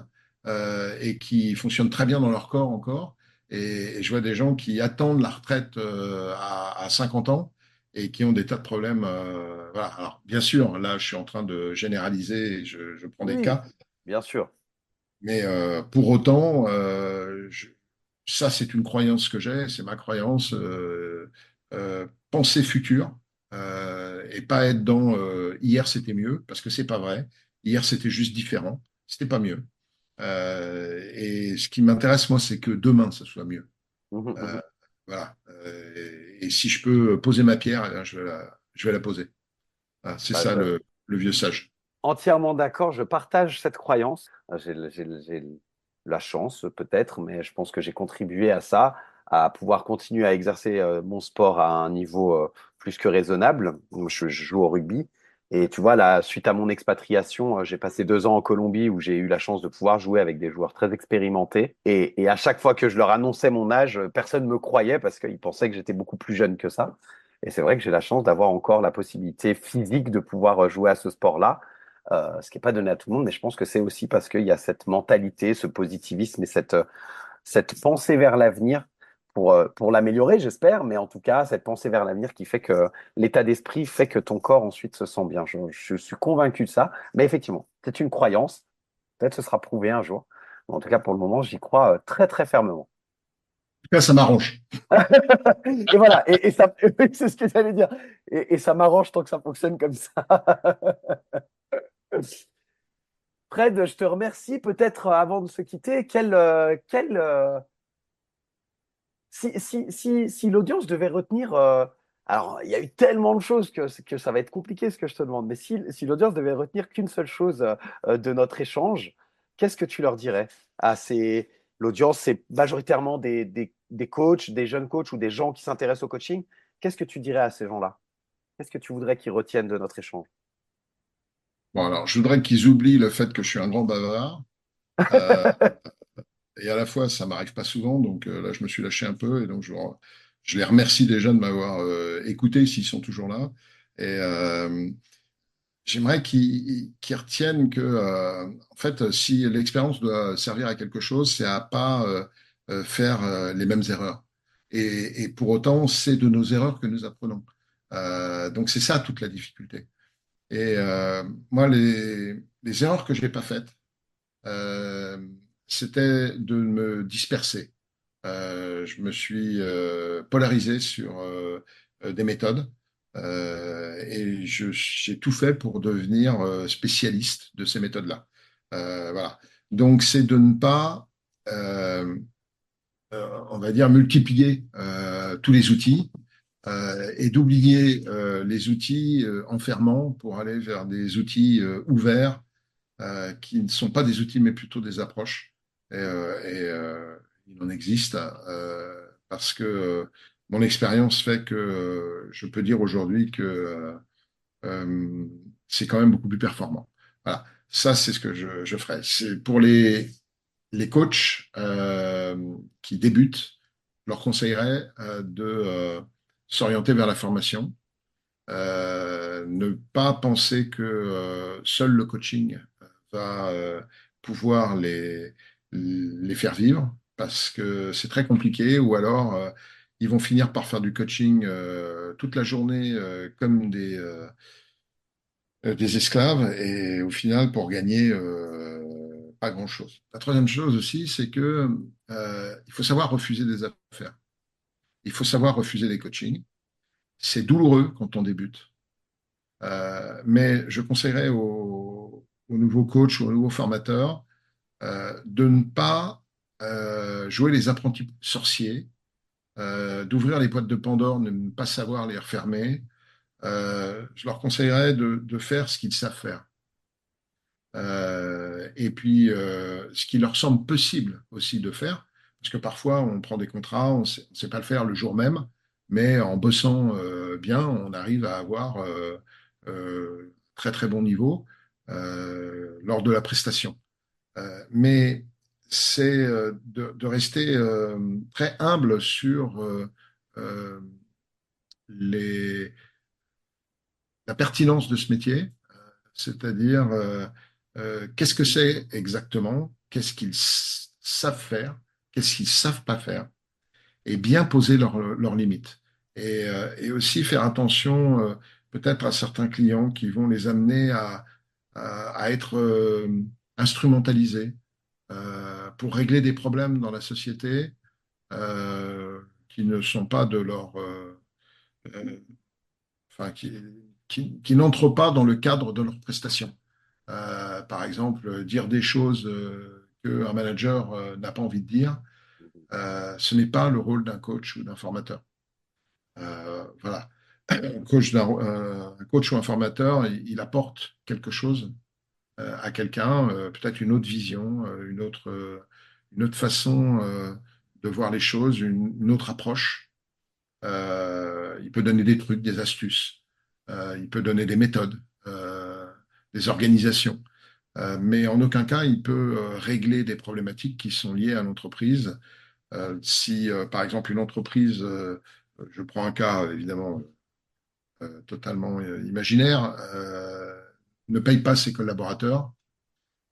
et qui fonctionnent très bien dans leur corps encore. Et je vois des gens qui attendent la retraite à 50 ans et qui ont des tas de problèmes. Voilà. Alors, bien sûr, là, je suis en train de généraliser et je prends des Oui, cas. bien sûr. Mais pour autant, ça, c'est une croyance que j'ai, c'est ma croyance. Penser futur et pas être dans hier c'était mieux, parce que c'est pas vrai. Hier c'était juste différent, c'était pas mieux. Et ce qui m'intéresse, moi, c'est que demain, ça soit mieux. Mhm, Euh, mhm. voilà. Et si je peux poser ma pierre, eh bien, je vais la poser. Voilà, c'est Bah, ça le vieux sage. entièrement d'accord, je partage cette croyance. J'ai la chance, peut-être, mais je pense que j'ai contribué à ça, à pouvoir continuer à exercer mon sport à un niveau plus que raisonnable. Moi, je joue au rugby. Et tu vois, là, suite à mon expatriation, j'ai passé 2 ans en Colombie où j'ai eu la chance de pouvoir jouer avec des joueurs très expérimentés. Et à chaque fois que je leur annonçais mon âge, personne ne me croyait parce qu'ils pensaient que j'étais beaucoup plus jeune que ça. Et c'est vrai que j'ai la chance d'avoir encore la possibilité physique de pouvoir jouer à ce sport-là, ce qui n'est pas donné à tout le monde, mais je pense que c'est aussi parce qu'il y a cette mentalité, ce positivisme et cette pensée vers l'avenir pour l'améliorer, j'espère, mais en tout cas, cette pensée vers l'avenir qui fait que l'état d'esprit fait que ton corps ensuite se sent bien. Je suis convaincu de ça, mais effectivement, c'est une croyance, peut-être ce sera prouvé un jour. Mais en tout cas, pour le moment, j'y crois très, très fermement. En tout cas, ça m'arrange. Et voilà, et ça, c'est ce que j'allais dire. Et ça m'arrange tant que ça fonctionne comme ça. Fred, je te remercie. Peut-être avant de se quitter, si l'audience devait retenir, alors il y a eu tellement de choses que ça va être compliqué ce que je te demande, mais si l'audience devait retenir qu'une seule chose de notre échange, qu'est-ce que tu leur dirais à l'audience, c'est majoritairement des coachs, des jeunes coachs ou des gens qui s'intéressent au coaching. Qu'est-ce que tu dirais à ces gens-là? Qu'est-ce que tu voudrais qu'ils retiennent de notre échange? Bon, alors, je voudrais qu'ils oublient le fait que je suis un grand bavard. Euh, et à la fois, ça m'arrive pas souvent, donc là, je me suis lâché un peu, et donc je les remercie déjà de m'avoir écouté s'ils sont toujours là. Et j'aimerais qu'ils retiennent que, en fait, si l'expérience doit servir à quelque chose, c'est à pas faire les mêmes erreurs. Et pour autant, c'est de nos erreurs que nous apprenons. Donc c'est ça toute la difficulté. Et moi, les erreurs que je n'ai pas faites, euh, c'était de me disperser. Je me suis polarisé sur des méthodes et j'ai tout fait pour devenir spécialiste de ces méthodes-là. Voilà. Donc, c'est de ne pas, euh, on va dire, multiplier tous les outils et d'oublier les outils enfermants pour aller vers des outils ouverts qui ne sont pas des outils, mais plutôt des approches. Il en existe parce que mon expérience fait que je peux dire aujourd'hui que euh, c'est quand même beaucoup plus performant. Voilà, ça c'est ce que je ferai. C'est pour les coachs qui débutent, je leur conseillerais de s'orienter vers la formation, ne pas penser que seul le coaching va pouvoir les faire vivre parce que c'est très compliqué ou alors ils vont finir par faire du coaching toute la journée comme des esclaves et au final pour gagner pas grand-chose. La troisième chose aussi, c'est que il faut savoir refuser des affaires. Il faut savoir refuser des coachings. C'est douloureux quand on débute. Mais je conseillerais aux nouveaux coachs ou aux nouveaux formateurs de ne pas jouer les apprentis sorciers, d'ouvrir les boîtes de Pandore, de ne pas savoir les refermer. Je leur conseillerais de faire ce qu'ils savent faire. Et puis, ce qui leur semble possible aussi de faire, parce que parfois on prend des contrats, on ne sait pas le faire le jour même, mais en bossant bien, on arrive à avoir très très bon niveau lors de la prestation. Mais c'est de rester très humble sur euh, les, la pertinence de ce métier, c'est-à-dire qu'est-ce que c'est exactement, qu'est-ce qu'ils savent faire, qu'est-ce qu'ils savent pas faire, et bien poser leurs limites. Et aussi faire attention peut-être à certains clients qui vont les amener à être instrumentalisés pour régler des problèmes dans la société qui ne sont pas de leur, euh, enfin, qui n'entrent pas dans le cadre de leur prestation. Par exemple, dire des choses qu'un manager n'a pas envie de dire, ce n'est pas le rôle d'un coach ou d'un formateur. Voilà. Un coach ou un formateur, il apporte quelque chose à quelqu'un, peut-être une autre vision, une autre façon de voir les choses, une autre approche. Il peut donner des trucs, des astuces. Il peut donner des méthodes, des organisations. Mais en aucun cas, il peut régler des problématiques qui sont liées à l'entreprise. Si, par exemple, une entreprise, je prends un cas évidemment totalement imaginaire, ne paye pas ses collaborateurs,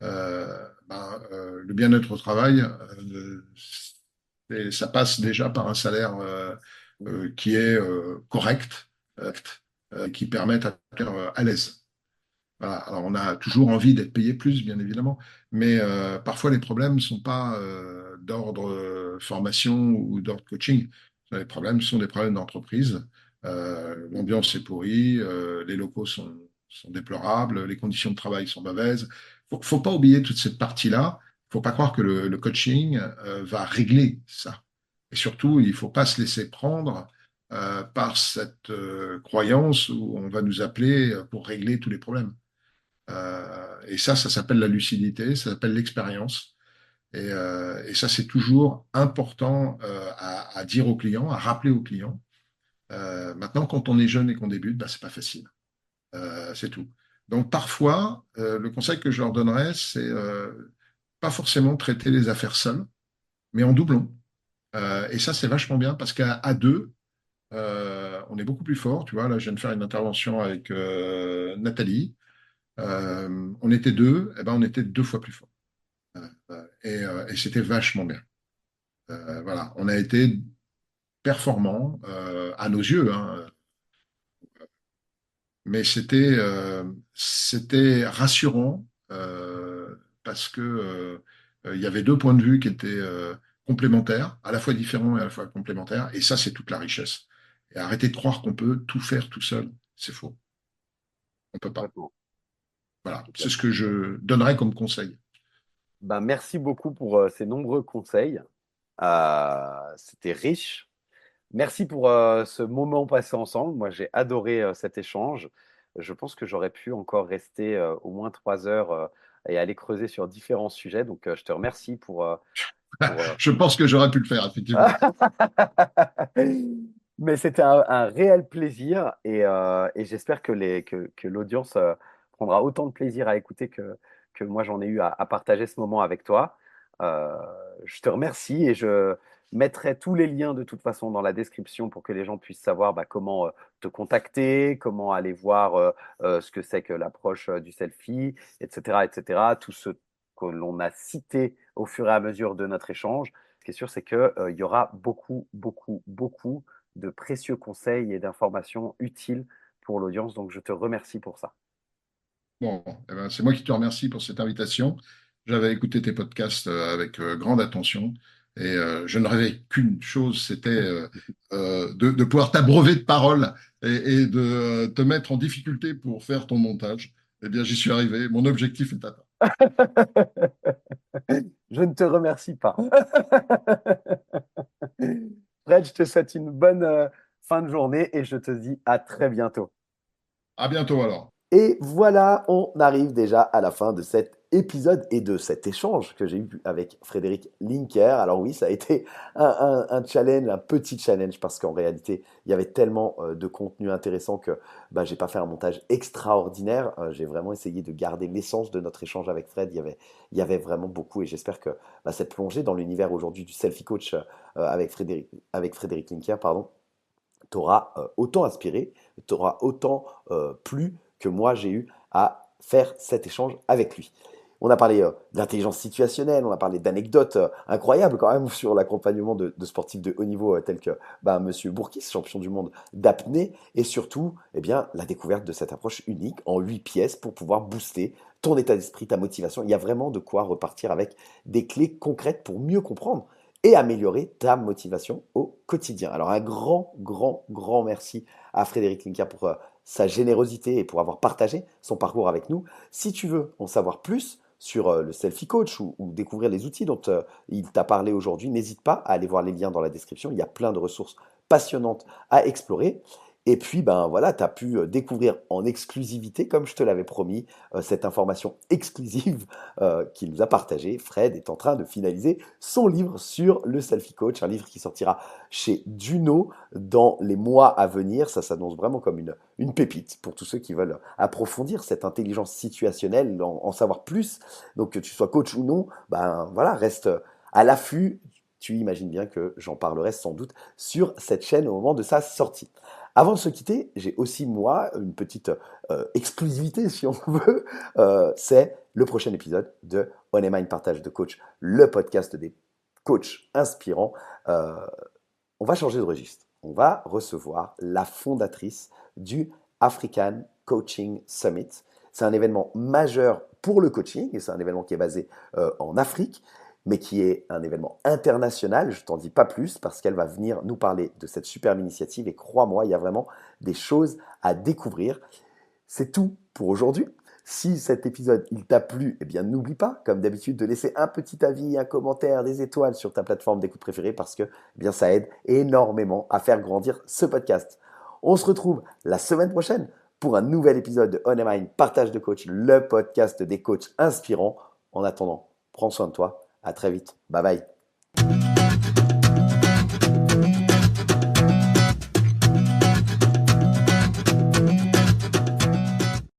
le bien-être au travail, ça passe déjà par un salaire qui est correct, qui permet à être à l'aise. Voilà. Alors, on a toujours envie d'être payé plus, bien évidemment, mais parfois les problèmes ne sont pas d'ordre formation ou d'ordre coaching. Les problèmes sont des problèmes d'entreprise. L'ambiance est pourrie, les locaux sont déplorables, les conditions de travail sont mauvaises. Faut pas oublier toute cette partie-là. Faut pas croire que le coaching va régler ça. Et surtout, il faut pas se laisser prendre par cette croyance où on va nous appeler pour régler tous les problèmes. Et ça s'appelle la lucidité, ça s'appelle l'expérience. Et ça, c'est toujours important à dire aux clients, à rappeler aux clients. Maintenant, quand on est jeune et qu'on débute, bah, c'est pas facile. C'est tout. Donc, parfois, le conseil que je leur donnerais, c'est pas forcément traiter les affaires seules, mais en doublon. Et ça, c'est vachement bien parce qu'à deux, on est beaucoup plus fort. Tu vois, là, je viens de faire une intervention avec Nathalie. On était deux, et ben on était deux fois plus fort. Et c'était vachement bien. Voilà, on a été performants à nos yeux, hein, mais c'était rassurant parce que il y avait deux points de vue qui étaient complémentaires, à la fois différents et à la fois complémentaires, et ça, c'est toute la richesse. Et arrêter de croire qu'on peut tout faire tout seul, c'est faux. On peut pas. Complètement. Voilà, c'est ce que je donnerais comme conseil. Ben, merci beaucoup pour ces nombreux conseils. C'était riche. Merci pour ce moment passé ensemble. Moi, j'ai adoré cet échange. Je pense que j'aurais pu encore rester au moins 3 heures et aller creuser sur différents sujets. Donc, je te remercie pour. Je pense que j'aurais pu le faire, effectivement. Mais c'était un réel plaisir et j'espère que l'audience prendra autant de plaisir à écouter que moi j'en ai eu à partager ce moment avec toi. Euh, je te remercie et je mettrai tous les liens de toute façon dans la description pour que les gens puissent savoir bah, comment te contacter, comment aller voir ce que c'est que l'approche du selfie, etc., etc. Tout ce que l'on a cité au fur et à mesure de notre échange. Ce qui est sûr, c'est qu'il y aura beaucoup, beaucoup, beaucoup de précieux conseils et d'informations utiles pour l'audience. Donc, je te remercie pour ça. Bon, eh ben, c'est moi qui te remercie pour cette invitation. J'avais écouté tes podcasts avec grande attention et je ne rêvais qu'une chose, c'était de pouvoir t'abreuver de paroles et de te mettre en difficulté pour faire ton montage. Eh bien, j'y suis arrivé. Mon objectif est atteint. Je ne te remercie pas. Fred, je te souhaite une bonne fin de journée et je te dis à très bientôt. À bientôt alors. Et voilà, on arrive déjà à la fin de cet épisode et de cet échange que j'ai eu avec Frédéric Linker. Alors oui, ça a été un challenge, un petit challenge, parce qu'en réalité, il y avait tellement de contenu intéressant que j'ai pas fait un montage extraordinaire. J'ai vraiment essayé de garder l'essence de notre échange avec Fred. Il y avait vraiment beaucoup et j'espère que cette plongée dans l'univers aujourd'hui du selfie coach avec Frédéric Linker, pardon, t'aura autant inspiré, t'aura autant plu que moi j'ai eu à faire cet échange avec lui. On a parlé d'intelligence situationnelle, on a parlé d'anecdotes incroyables quand même sur l'accompagnement de sportifs de haut niveau tels que Monsieur Bourkis, champion du monde d'apnée, et surtout la découverte de cette approche unique en 8 pièces pour pouvoir booster ton état d'esprit, ta motivation. Il y a vraiment de quoi repartir avec des clés concrètes pour mieux comprendre et améliorer ta motivation au quotidien. Alors un grand, grand, grand merci à Frédéric Linker pour sa générosité et pour avoir partagé son parcours avec nous. Si tu veux en savoir plus sur le Selfie Coach ou découvrir les outils dont il t'a parlé aujourd'hui, n'hésite pas à aller voir les liens dans la description. Il y a plein de ressources passionnantes à explorer. Et puis, tu as pu découvrir en exclusivité, comme je te l'avais promis, cette information exclusive qu'il nous a partagée. Fred est en train de finaliser son livre sur le Selfie Coach, un livre qui sortira chez Duno dans les mois à venir. Ça s'annonce vraiment comme une pépite pour tous ceux qui veulent approfondir cette intelligence situationnelle, en savoir plus. Donc, que tu sois coach ou non, reste à l'affût. Tu imagines bien que j'en parlerai sans doute sur cette chaîne au moment de sa sortie. Avant de se quitter, j'ai aussi moi une petite exclusivité si on veut, c'est le prochain épisode de On Air Mind Partage de Coach, le podcast des coachs inspirants. On va changer de registre. On va recevoir la fondatrice du African Coaching Summit. C'est un événement majeur pour le coaching et c'est un événement qui est basé en Afrique, mais qui est un événement international. Je ne t'en dis pas plus parce qu'elle va venir nous parler de cette superbe initiative et crois-moi, il y a vraiment des choses à découvrir. C'est tout pour aujourd'hui. Si cet épisode il t'a plu, n'oublie pas, comme d'habitude, de laisser un petit avis, un commentaire, des étoiles sur ta plateforme d'écoute préférée parce que ça aide énormément à faire grandir ce podcast. On se retrouve la semaine prochaine pour un nouvel épisode de On Air Mind Partage de Coach, le podcast des coachs inspirants. En attendant, prends soin de toi. À très vite. Bye bye.